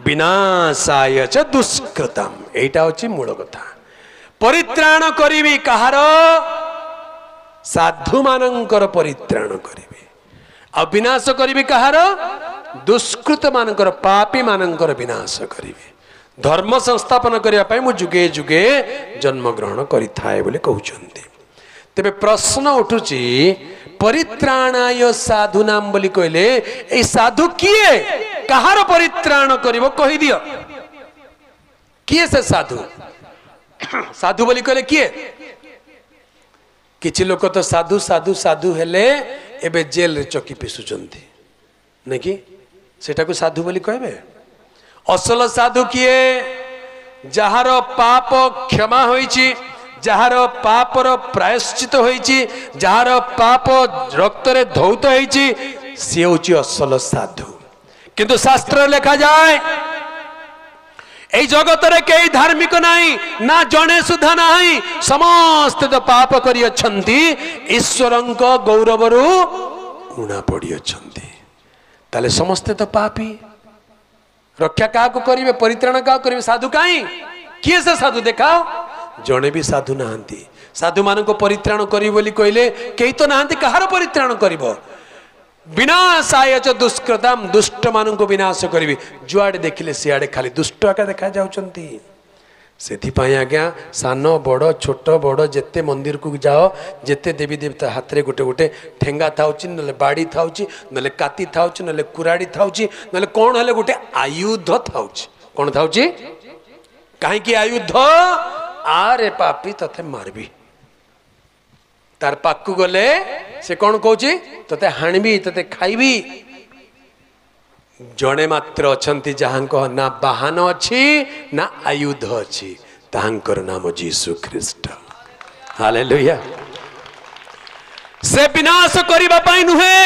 विनाशाय च दुष्कृतम्। एटा होची मूल कथा। परित्राण करिबी कहार साधु मानंकर परित्राण करिबी आ विनाश करिबी कहार दुष्कृत मानकर पापी मानकर विनाश करिबी। धर्म संस्थापन करिया पई मु जुगे जुगे जन्म ग्रहण करिथाए बोले कहउचंती। तेबे प्रश्न उठुची परित्राणाय साधूनाम बोली कहले ए साधु किए कहार परित्राण करिवो कहि दियो। किए से साधु? साधु बोली कहले किए? किछि लोक तो साधु साधु साधु हेले एबे जेल रे चकी पिसुचंती नहीं कि सेटा को साधु बोली कहबे? असल साधु किए? जहार पाप क्षमा होईची, जहार पापर प्रायश्चित होईची, जहार पाप रक्त रे धौत होईची से होची असल साधु। किंतु शास्त्र लिखा जाए ए जगत रे कई धार्मिक नाही ना जणे सुधा नाही समस्त तो पाप करी अछंती ईश्वरंक गौरवरु उणा पड़ी अछंती। ताले समस्ते तो पापी। रक्षा क्या करेंगे? परित्राण क्या करेंगे? साधु कहीं किए से साधु देखाओ? जड़े भी साधु नहांती। साधु मान को परित्राण करी बोली कहले कई तो नहांती। कहार परित्राण करिवो? विनाशाय च दुष्कृतम्। दुष्ट मान को विनाश करी। जुआड़े देखिले सियाड़े खाली दुष्ट आका देखा जाउचंती। सेथिपाई आज्ञा सान बड़ छोट बड़ जेते मंदिर को जाओ जेते देवी देवता हाथ रे गोटे गोटे ठेंगा थाउची नले बाड़ी थाउची नले काती थाउची नले कुराड़ी थाउची नले कौन हेले गोटे आयुध थाउची। कौन थाउची? काहे कि आयुध? आरे पापी तथे मारबी। तार पाकु गले से कौन कहूची? तते हाणबी तते खाइबी। जड़े मात्र अछंती जहां ना बाहन अच्छी ना आयुध अच्छी तांकर नाम जीसु ख्रीष्ट। हालेलुया। से विनाश करिबा पई नुहे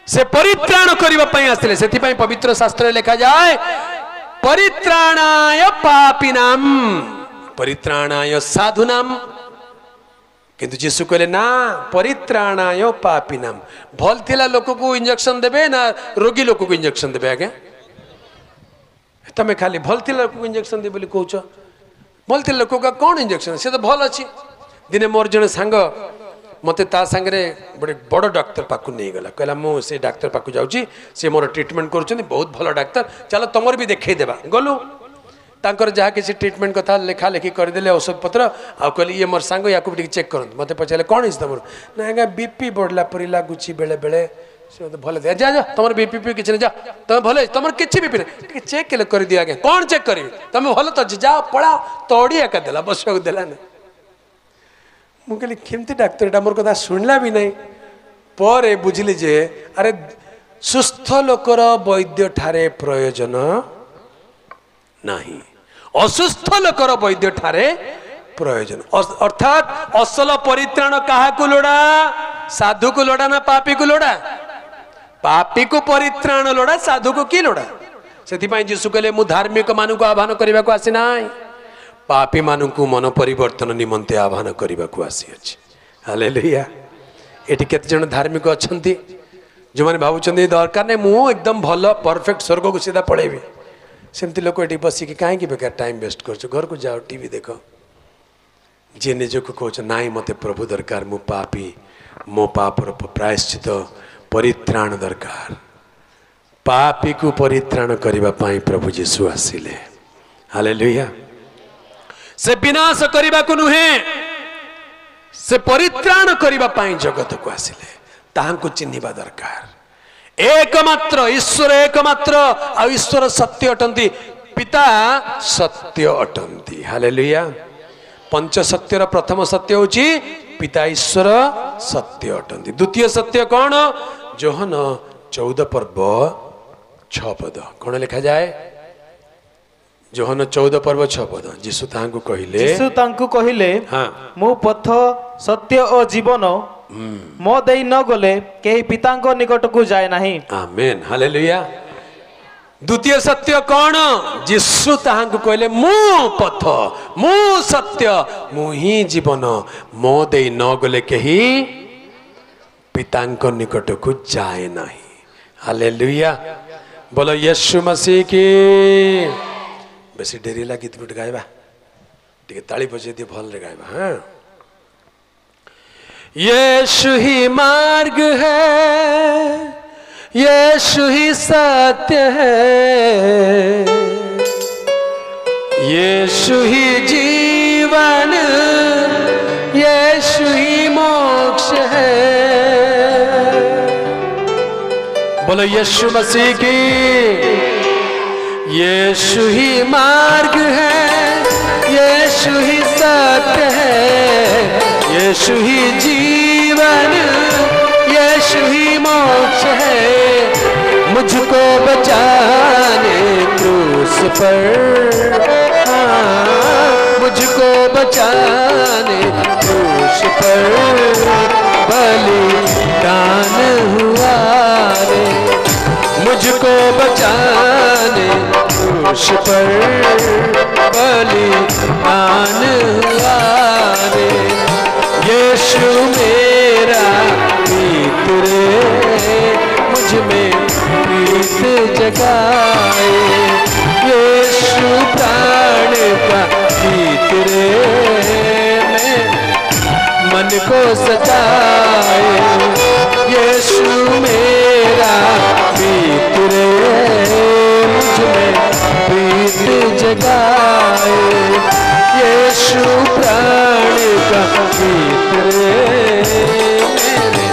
से परित्राण करिबा पई आसिले सेति पई पवित्र शास्त्र लिखा जाए परित्राणाय पापिनाम परित्राणाय साधुनाम किंतु जीसु कहले ना परित्राणाय पापिनाम भल थिला लोक को इंजेक्शन देबे ना रोगी लोक को इंजेक्शन देबे आगे तमे खाली भल थिला लोक को इंजेक्शन दे बोली कहउछ भल थिला लोक का कोन इंजेक्शन से तो भल अछि दिने मोर जने सांग मते ता संगे बड़े बड़ डॉक्टर पाकु नहीं गला कहला मु से डॉक्टर पाकु जाउची से मोर ट्रीटमेंट करूछन बहुत भल डॉक्टर चलो तमर भी देखै देबा गलु तांकर जहाँ किसी ट्रीटमेंट कथा लेखा लेखी करदे औषध पत्र आ कहली ये मोर सांग या चेक करत मते पचारे कौन इस तुम ना आज्ञा बीपी बढ़ला परी लगुच बेले बेले से मत भल दिया जा जा तुम बीपी किसी जा तुम भले तुम किसी बीपी नहीं चेक कर दिया आज्ञा कौन चेक करी तुम भल तो जा पड़ा तोड़ी एका देला बस देला नहीं मु कहली केमती डाक्तर मोर कथा शुणला भी नहीं पर बुझिली जे अरे सुस्थ लोकर वैद्य ठारे प्रयोजन नहीं असुस्थ लोकर वैद्य ठारे प्रयोजन अर्थात असल परित्राण काहाकु लोड़ा साधु को लोड़ा ना पापी को लोड़ा पापी को परित्राण लोड़ा साधु को की लोड़ा से जीशु कहले मु धार्मिक मानु को आह्वान करने को आसी ना पापी मानु को मन परिवर्तन निमंते आह्वान करने को आसी अछि हालेलुया एटी केते जन धार्मिक अछंती जो माने भाबुचंदी दरकार नै मु एकदम भल परफेक्ट स्वर्ग को सीधा पळेबी सेमती लोक ये बसिक कहीं बेकार टाइम वेस्ट कर घर को जाओ टीवी देख जी निज को कह ना मत प्रभु दरकार मु पापी मो पापर प्रायश्चित परित्राण दरकार पापी को परित्राण करने प्रभु जीशु आसिले हालेलुया से विनाश करने को नुहे से परित्राण करने जगत को आसिले ताहां चिन्हिबा दरकार एकमात्र ईश्वर एकमात्र आ ईश्वर सत्य अटंती पिता सत्य अटंती हालेलुया पंच सत्यर प्रथम सत्य होची पिता ईश्वर सत्य अटंती द्वितीय सत्य कौन जोहन 14 पर्व 6 पद कौन लिखा जाए जोहन 14 पर्व 6 पद जीशु तांको कहिले हाँ मु पथ सत्य और जीवन मो देई न गले केही पितांको निकट को जाए नहीं आमेन हालेलुया द्वितीय सत्य कौन जीशु ताहांको कहले मु पथ मु सत्य मु ही जीवन मो देई न गले केही पितांको निकट को जाए नहीं हालेलुया बोलो यीशु मसीह की बेसी डेरी ला गीत गुट गाइबा टिके ताली बजे दे भल रे गाइबा हां यीशु ही मार्ग है यीशु ही सत्य है यीशु ही जीवन यीशु ही मोक्ष है बोलो यीशु मसीह की यीशु ही मार्ग है यीशु ही सत्य है यीशु ही जीवन यीशु ही मोक्ष है मुझको बचाने क्रूस पर मुझको बचाने क्रूस पर बलिदान हुआ रे मुझको बचाने क्रूस पर बलिदान हुआ रे यीशु मेरा प्रीत रे मुझ में प्रीत जगाए यीशु प्राण का गीत रे मैं मन को सजाए यीशु मेरा प्रीत रे मुझ में प्रीत जगाए यीशु प्राण का गीत रे मेरे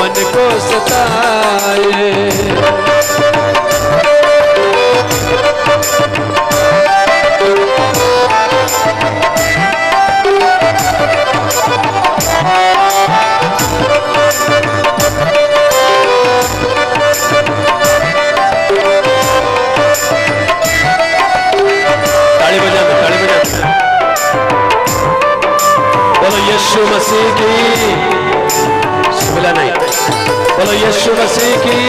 मन को सताए ताली बजा बोलो यीशु मसीह की यीशु मसीह की।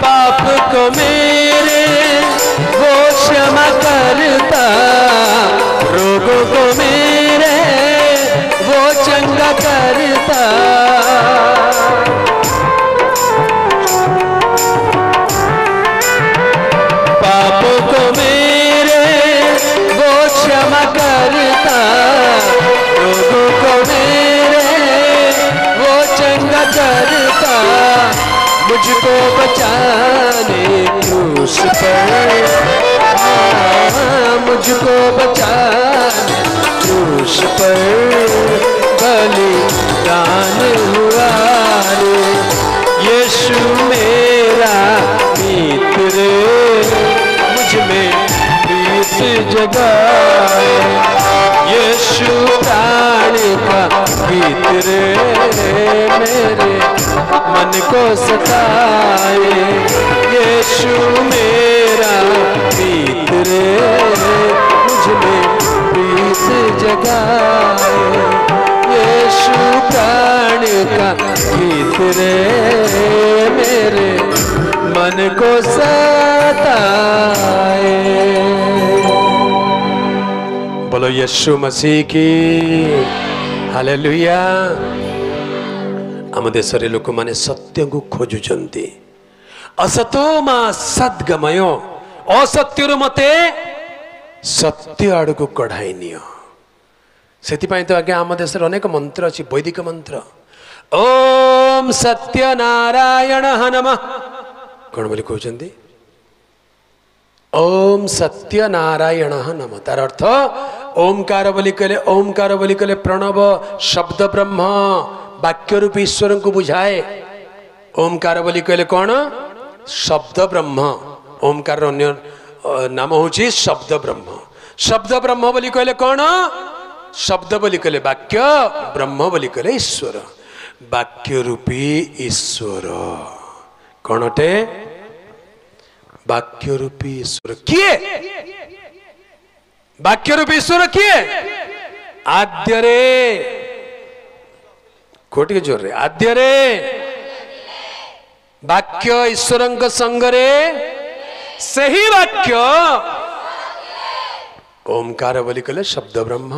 पाप को मेरे वो क्षमा करता, रोगों को मेरे वो चंगा करता। पापों को मेरे वो क्षमा करता, रोगों को मेरे वो चंगा करता। मुझको बचाने क्रूस पर, मुझको बचाने क्रूस पर बलिदान हुआ रे। यीशु मेरा मित्र, मुझ में प्रीत जगाए। यीशु प्राण का गीत रे, मेरे मन को सताए। यीशु मेरा गीत रे, मुझ में प्रीत जगाए। यीशु प्राण का गीत रे, मेरे मन को सताए। बोलो यीशु मसीह की। हालेलुया। आम देश लोक मैंने सत्य को खोजुंट, असतो मा सद्गमय, असत्यर मते सत्य आड़ को कढ़ाई नियो। से तो आज्ञा आम देश अनेक मंत्र अच्छी, वैदिक मंत्र। ओम सत्य नारायण नमः कौन बोली कहते? ओम सत्य नारायण नमः। तार अर्थ ओमकार बोली कहले, ओमकार बोली कहले प्रणव शब्द ब्रह्म वाक्य रूप ईश्वर को बुझाए। ओमकार बोली कहले कौन? शब्द ब्रह्म। ओमकार अन्य नाम होची शब्द ब्रह्म। शब्द ब्रह्म बोली कहले कौन? शब्द बोली कहले वाक्य, ब्रह्म बोली कहले ईश्वर। वाक्य रूपी ईश्वर कौन अटे? वाक्य रूपी ईश्वर किए? वाक्य रूपी ईश्वर किए? आद्य रे, कोटि जोर रे, आद्य रे वाक्य ईश्वर संगरे सही वाक्य ओमकार बोली कहले शब्द ब्रह्म।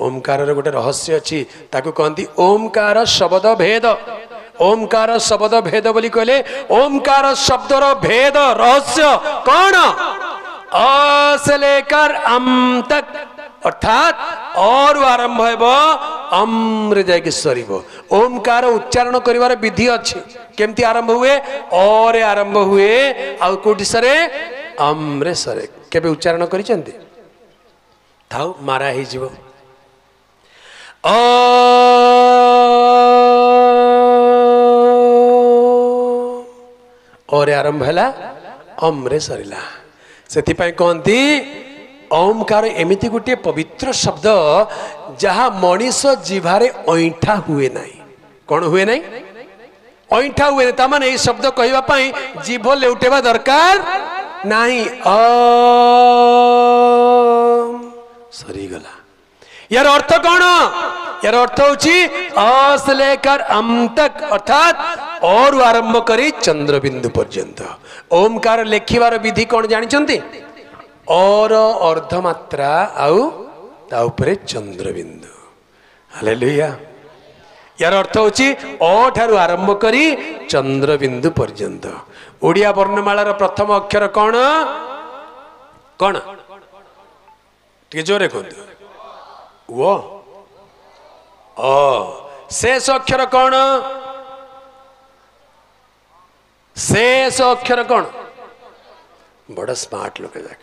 ओमकार गोटे रहस्य अच्छी, ताकू कहती ओमकार शब्द भेद। ओमकार शब्द भेद बोली कहले ओमकार शब्दर भेद रहस्य कौन? अ से लेकर अम तक, अर्थात और आरंभ है अम्रे जाके सरीब। ओमकार उच्चारण करिवार विधि अच्छी। केमती आरंभ हुए? और आरंभ हुए, आउ कोठी सरे? अम्रे सरे। केबे उच्चारण करिसेंती? थाउ मारा ही जीव। और आरंभ है अम्रे सरिला। से कहती ओमकार एमिति गोटे पवित्र शब्द जहा मनीष जीवारे ऐठा हुए नहीं। कौन हुए नहीं? ऐठा हुए नहीं। तामाने ये शब्द कहवा पाई जीभ लेउटेबा दरकार नहीं। सरीगला। यार अर्थ कौन? यार अर्थ होची अ से लेकर अम तक, अर्थात और आरंभ करी चंद्रबिंदु पर्यंत। ओमकार लेखिबार विधि कौन जानिचंती? और अर्धमात्रा आउ ता उपरे चंद्रबिंदु। हालेलुया। यार अर्थ होची अ ठारू आरंभ करी चंद्रबिंदु पर्यंत। ओडिया वर्णमालार प्रथम अक्षर कौन? कौन? टिके जोरे कहतु। वो शेष अक्षर कौन? शेष अक्षर कौन? बड़ा स्मार्ट लोग जाक।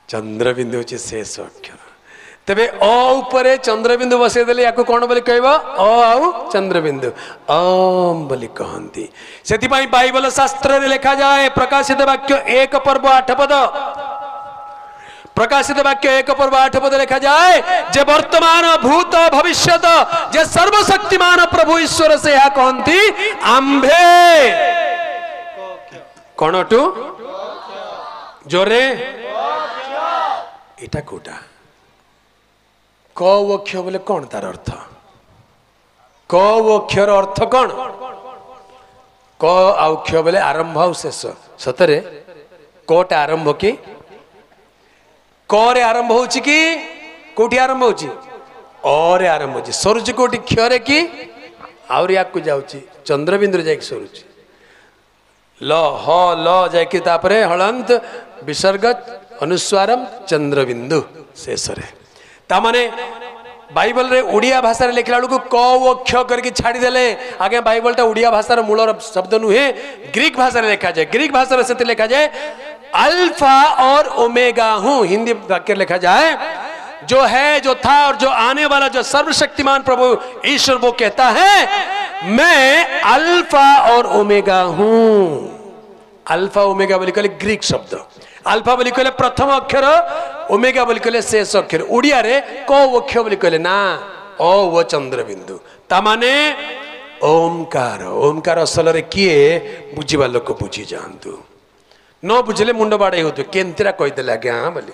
चंद्रबिंदु होची शेष अक्षर। तबे अ उपरे चंद्रबिंदु बसई देले याको कौन बोली कहबो? अ आउ चंद्रबिंदु ओम बोली कहंती। सेति पई बाइबल शास्त्र रे लिखा जाए प्रकाशित वाक्य 1 पर्व 8 पद। प्रकाशित वाक्य 1 पर्व 8 पद लिखा जाए जे वर्तमान भूत भविष्यत जे सर्वशक्तिमान प्रभु ईश्वर से या कहंती आंभे कौन टू जोरे इटा कोटा क ओ क्ष बोले कौन तार अर्थ क ओ क्षर अर्थ कौन क आउ क्ष बोले आरंभ आउ शेष सतरे कटा आरंभ कि क रे आरंभ होची कि कोठी आरंभ होची अ रे आरंभ होची सरुची कोठी क्ष रे कि आउर याकु जाउची चंद्रबिंदु रे जाके सरुची ल ह ल जाके तापरे हलंत विसर्ग अनुस्वारम चंद्रबिंदु शेष रे ता माने बाइबल रे उड़िया भाषा रे लिखला को क ओ क्ष करके छाड़ी देले आगे बाइबल टा उड़िया भाषा रे मूल शब्द नुहे ग्रीक भाषा रे लिखा जाए ग्रीक भाषा रे से लिखा जाए अल्फा और ओमेगा हूं हिंदी वाक्य लिखा जाए जो है जो था और जो आने वाला जो सर्वशक्तिमान प्रभु ईश्वर वो कहता है मैं अल्फा और ओमेगा हूं अल्फा ओमेगा बोली कहले ग्रीक शब्द अल्फा बोली कहले प्रथम अक्षर ओमेगा बोली कहले शेष अक्षर उड़िया रे क अक्षर बोली कहले ना ओ वो चंद्रबिंदु ता माने ओमकार ओमकार असल रे किए बुझीबा लोक बुझी जानतु न बुझले मुंड बाड़े होतु केंतिरा कहि देला ज्ञा बोली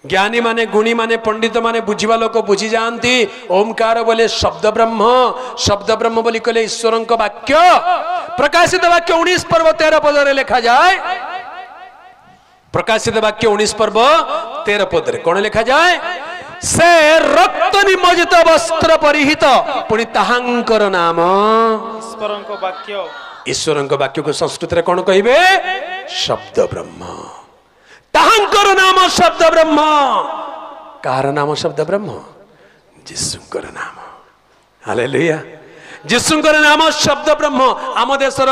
ज्ञानी माने गुणी माने पंडित माने बुझीबा लोक बुझी जानती ओमकार बोले शब्द ब्रह्म बोली कहले ईश्वरंक वाक्य प्रकाशित वाक्य 19 पर्व 13 पद रे लिखा जाए प्रकाशित वाक्य 19 पर्व 13 पद रे कौन लिखा जाए से रक्त निमज्जित वस्त्र परिहित पुणी ताहांकर नाम ईश्वरंक वाक्य को संस्कृत रे कौन कहिबे शब्द ब्रह्म ताहांकर नाम शब्द ब्रह्म कार नाम शब्द ब्रह्म जिसुंकर नाम हालेलुया जिसुंकर नाम शब्द ब्रह्म आम देशर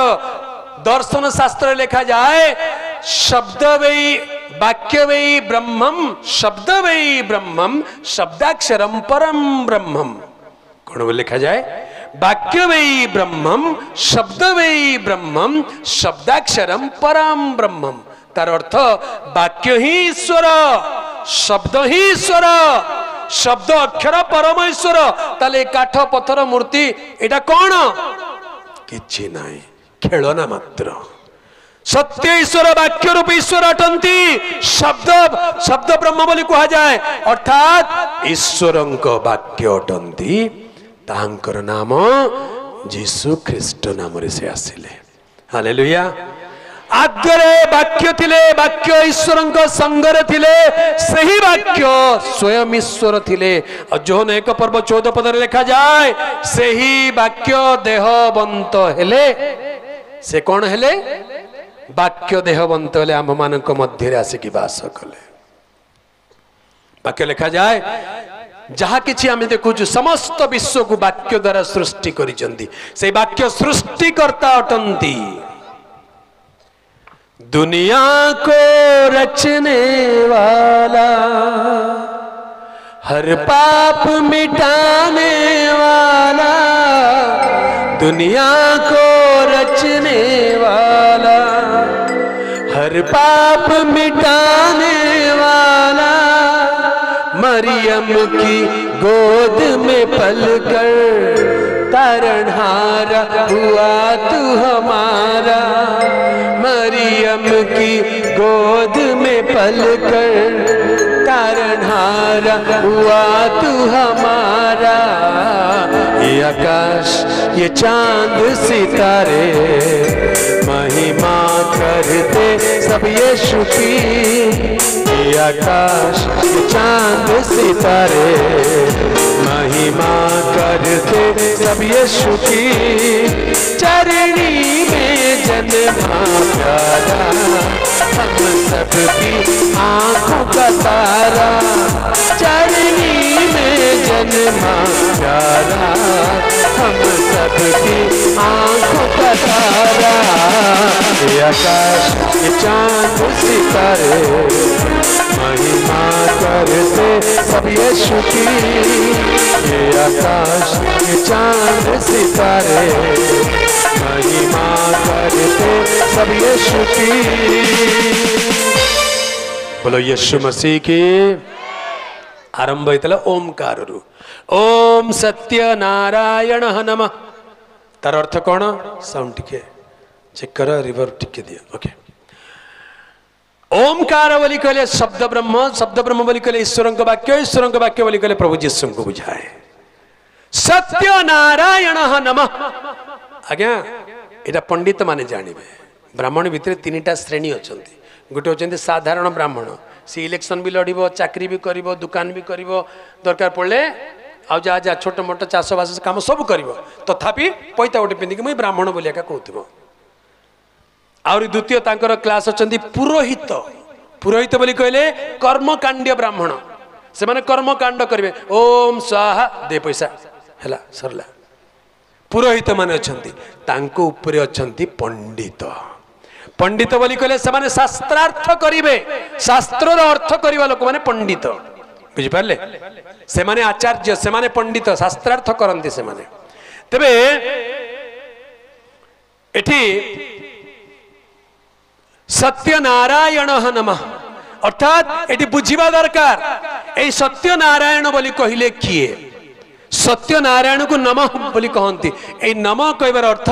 दर्शन शास्त्र लिखा जाए शब्द वै वाक्य वै ब्रह्मम शब्द वै ब्रह्मम शब्दाक्षरम परम ब्रह्मम कौन लिखा जाए वाक्य वै ब्रह्मम शब्द वै ब्रह्मम शब्दाक्षरम परम ब्रह्मम तार अर्थ वाक्य ही ईश्वर शब्द ही ईश्वर शब्द अक्षर परम ईश्वर ताले काठ पत्थर मूर्ति एटा कौन किछि नाही खेलना मात्र सत्य ईश्वर वाक्य रूप ईश्वर अटंती शब्द शब्द ब्रह्म बोली कहा जाए अर्थात ईश्वरंक वाक्य अटंती तांकर नाम जीसु ख्रीष्ट नाम रे से आसिले हालेलुया आद्यरे वाक्य थिले वाक्य ईश्वरंक संगरे थिले सही वाक्य स्वयं ईश्वर थिले और जो एक पर्व 14 पद रे लिखा जाए सही वाक्य देहवंत हेले से कौन हेले वाक्य देहवंत हेले आम मानक मध्य रे आसिकी वास कले वाक्य लिखा जाए जहा किछि आमे देखुछु समस्त विश्व को वाक्य द्वारा सृष्टि करिसंती से वाक्य सृष्टिकर्ता अटंती दुनिया को रचने वाला हर पाप मिटाने वाला दुनिया को रचने वाला हर पाप मिटाने वाला मरियम की गोद में पलकर तारणहारा हुआ तू हमारा मरियम की गोद में पलकर तारणहारा हुआ तू हमारा ये आकाश ये चांद सितारे महिमा करते सब यीशु की ये आकाश ये चांद सितारे महिमा करते सब यीशु की चरणी में जन्मा प्यारा हम सबकी आंखों का तारा चरणी में जन्मा प्यारा हम सबकी आंखों का तारा ये आकाश ये चांद सितारे महिमा करते सब यीशु की ये आकाश ये चांद सितारे महिमा करते सब यीशु की बोलो यीशु मसीह की आरंभ होता ओमकार रु ओम सत्य नारायण नमः तार अर्थ कौन साउंड टिके चेक कर रिवर टिके दिया ओके ओमकार बोली कहले शब्द ब्रह्म बोली कहले ईश्वर वाक्य बोली कहले प्रभु जीशु को बुझाए सत्य नारायण नमः। आज्ञा एटा पंडित माने जानिबे ब्राह्मण भितर तीनटा श्रेणी अछंती गोटे होचंती साधारण ब्राह्मण सी इलेक्शन भी लड़िबो चाकरी भी करिबो दुकान भी करिबो दरकार पड़ले आ जा जा छोट मोट चाष बास काम सब करिबो तथापि पैता गोटे पिंदिक मुई ब्राह्मण बोलिया का कहउथिबो। आउरी द्वितीय तांकर क्लास अछंती पुरोहित पुरोहित बोली कहले कर्मकांड्य ब्राह्मण से माने कर्मकांड करिवे ओम स्वाहा दे पैसा हैला सरला। पुरोहित माने अछंती तांको ऊपर अछंती पंडित पंडित बोली कहले से माने शास्त्रार्थ करिवे शास्त्र रो अर्थ करिवा लोक माने पंडित बुझि पारले से माने आचार्य से माने पंडित शास्त्रार्थ करंती से माने। तबे एठी सत्य नारायण नमः अर्थात एटी बुझिबा दरकार ए सत्य नारायण बोली कहिले किए सत्य नारायण को नमः बोली कहंती ए नमः कहबार अर्थ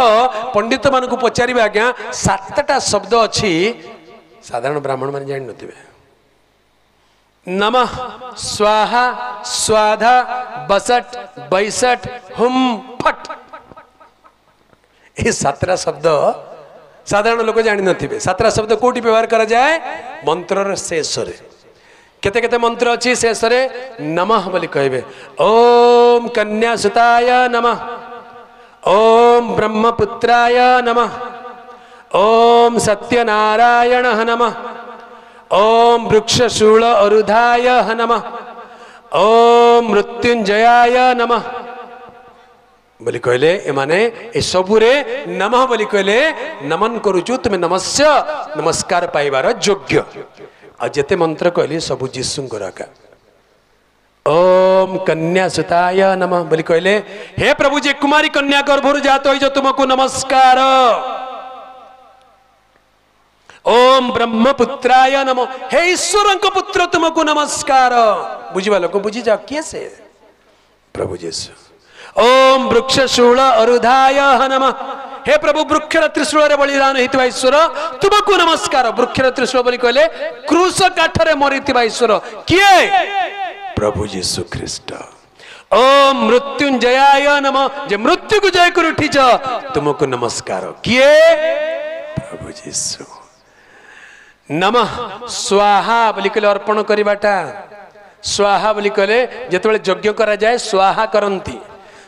पंडित मान को पचारिबे आज्ञा सातटा शब्द अछि साधारण ब्राह्मण मान जानि नथिबे नमः स्वाहा स्वाधा बसट बैसट हुम फट ए सातटा शब्द साधारण लोक जानि नथिबे सातटा शब्द कोठी व्यवहार करा जाए मंत्र शेष रे केते केते मंत्र अछि शेष रे नमः बोली कहबे ओम कन्या सुताय नमः ओम ब्रह्मपुत्राय नमः ओम सत्यनारायण नमः ओम वृक्षशूल अरुधाय नमः ओम मृत्युंजयाय नमः बोली कहले एमाने ए सबुरे नमः बोली कहले नमन करूछु तुमे नमस्य नमस्कार पाइबार योग्य आ जेते मंत्र कहली सबु जीशुंकर का ओम कन्या सुताय नमः बोली कहले हे प्रभु जे कुमारी कन्या गर्भरु जात होइज तुमको नमस्कार ओम ब्रह्मपुत्राय नमः हे ईश्वरंक पुत्र तुमको नमस्कार बुझिबा लोक बुझि जा किए से प्रभु जीशु ओम वृक्षशूल अरुधाय नमः हे प्रभु वृक्षर त्रिशूल रे बलिदान हेतिबा ईश्वर तुमको नमस्कार वृक्षर त्रिशूल बोली कहले क्रूस काठरे मरितिबा ईश्वर किए प्रभु जीशु ख्रीष्ट ओम मृत्युंजयाय नमः जे मृत्यु को जय कर उठिछ तुमको नमस्कार किए प्रभु जीशु नमः स्वाहा बोली कहले अर्पण करिबाटा स्वाहा बोली कहले जेतबेले यज्ञ करा जाए स्वाहा करंती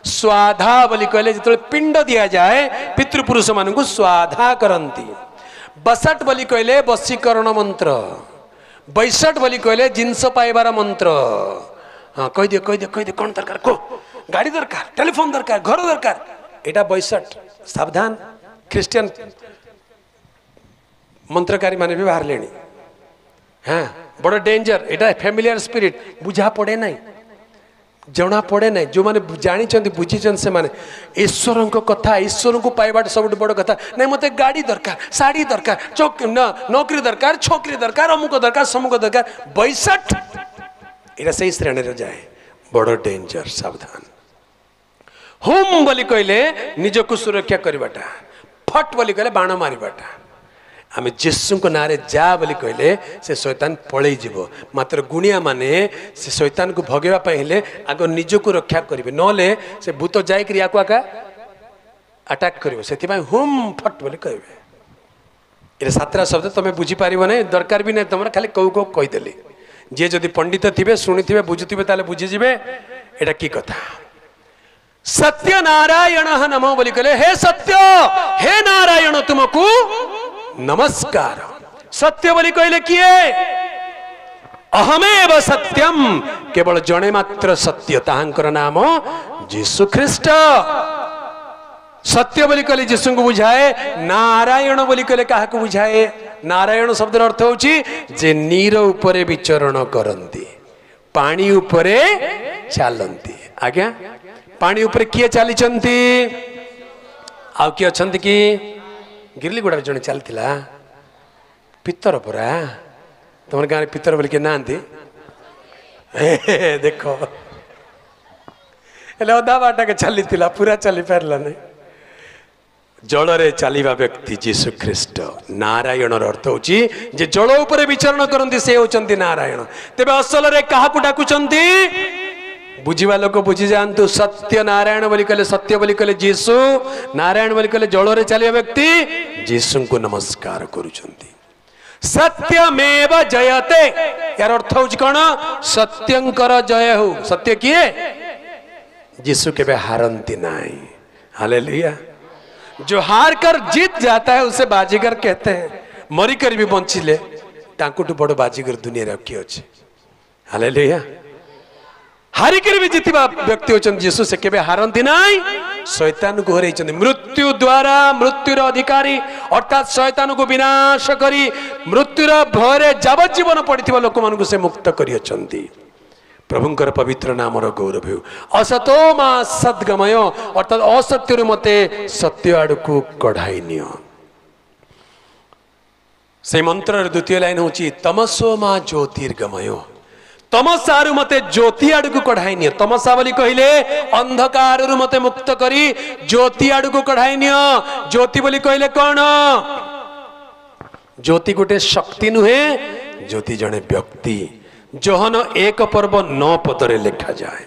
स्वाधा बोली कहले जेतबेले पिंड दिया जाए पितृपुरुष मान को स्वाधा करंती बसट बोली कहले वशीकरण मंत्र बैसट बोली कहले जिनस पाइबार मंत्र हाँ कह दे कौन दरकार को गाड़ी दरकार टेलीफोन दरकार घर दरकार एटा बैसट सावधान ख्रिस्टियन मंत्रकारी माने भी बाहर लेनी हाँ बड़ा डेंजर एटा फैमिलियर स्पिरिट बुझा पड़े नहीं जना पड़े नहीं जो माने जानी बुझी से माने ईश्वर कथा ईश्वर को पाइबा सब बड़ कथा नहीं मत गाड़ी दरकार साड़ी दरकार नौकरी दरकार छोकरी दरकार अमुक दरकार समुक दरकार बैसठ एटा से श्रेणी रे जाए बड़ डेंजर सावधान होम बोली कहले निजको सुरक्षा करवाटा फट बोली कहले बाण मारिबाटा आम जीशु को नारे जा बोली कहले से शैतान पलई जीव मात्र गुणिया माने से शैतान को भगेवा हेले आग निजको रक्षा करेंगे नले से भूत जाइक आका अटैक करिवो से हुम फट बोली कहबे ये सातटा शब्द तुम बुझीपार ना दरकार भी नहीं तुम खाली कौ कौ कहीदेली जी जदि पंडित थे शुणी बुझुवे ताले बुझीजे एटा की कथा सत्य नारायण नमः बोली कहले हे सत्य हे नारायण तुमको नमस्कार सत्य बोली कहले किए अहमेव सत्यम केवल जने मात्र सत्य ताहांकर नाम जीशु ख्रीष्ट सत्य बोली कहले जीशु को बुझाए नारायण बोली कहले कहा को बुझाए नारायण शब्द अर्थ होची जे नीर उपरे विचरण करंती पानी उपरे चलंती आज्ञा पानी उपरे किए चली चंती आउ किए अछंती कि गिरलीगुड़ा जड़े चलता पितर परा तुम गाँव में पितर बोल के ना देख अधा बाटा के चली पूरा चली पारा नहीं जल रे चलिबा व्यक्ति जीशु ख्रीष्ट नारायण अर्थ होची जे जल उपरे विचरण करंती से होचंती नारायण। तेबे असल रे काहाकू डाकुचंती बुझीवा लोक बुझी जातु सत्य नारायण बोली कहले सत्य बोली कहले जीशु नारायण बोली कहले जल रे चलिबा व्यक्ति जीशु को नमस्कार करूचंती। सत्यमेव जयते यार अर्थ होची कोन सत्यंकर जय हो। सत्य किए जीशु के हारंती नहीं। हालेलुया। जो हार कर जीत जाता है उसे बाजीगर कहते हैं। मरी कर भी बंचिले तांकुटु बड़ बाजीगर दुनिया रे किए अछि। हालेलुया। हारी कर भी जीतिबा व्यक्ति होचन जीसु से केबे हारंती नाही। शैतान को हरैछन मृत्यु द्वारा मृत्युर अधिकारी अर्थात शैतान को विनाश करी मृत्युर भयरे जावजीवन पड़िथिबा लोक मानकु से मुक्त करियछंती। प्रभुंकर पवित्र नाम गौरव हो। असतो मा सद्गमय अर्थात असत्य मते सत्य आड़कू कढ़ाई नियो। से मंत्र द्वितीय लाइन होची तमसो मा ज्योतिर्गमय तमसारु मते ज्योति आड़कू कढ़ाई नियो। तमसा बोली कहले अंधकार मते मुक्त करी ज्योति आड़कू कढ़ाई नियो। ज्योति बोली कहले कौन ज्योति गोटे शक्ति नुहे ज्योति जने व्यक्ति जोहन एक पर्व 9 पदरे लिखा जाए।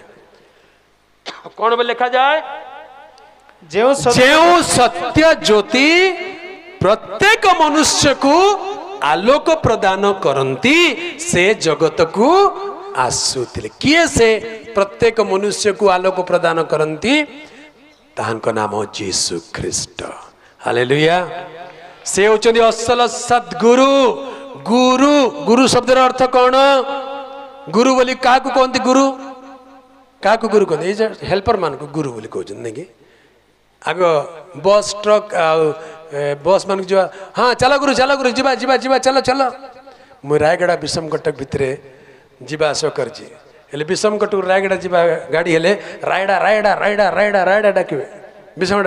कौन बोले लिखा जाए जेउ सत्य ज्योति प्रत्येक मनुष्य को आलोक प्रदान करंती से जगत को आसुतिले। किए से प्रत्येक मनुष्य को आलोक प्रदान करंती ताहांको नाम हो जीसु ख्रीष्ट। हालेलुया। से होचंदी असल सद्गुरु। गुरु गुरु शब्द अर्थ कौन गुरु बोली काकू कहते गुरु काकू गुरु कहते हेल्पर मान को गुरु बोली कहते कि आग बस ट्रक बस मान जो हाँ चल गुरु जीवा जीवा जीवा चल चल मु रायगड़ा विषम कटक भितर जीवा आस कर विषम कटक रायगड़ा जीवा गाड़ी हेले रायडा रायडा रायडा रायडा रायडा डाक विषम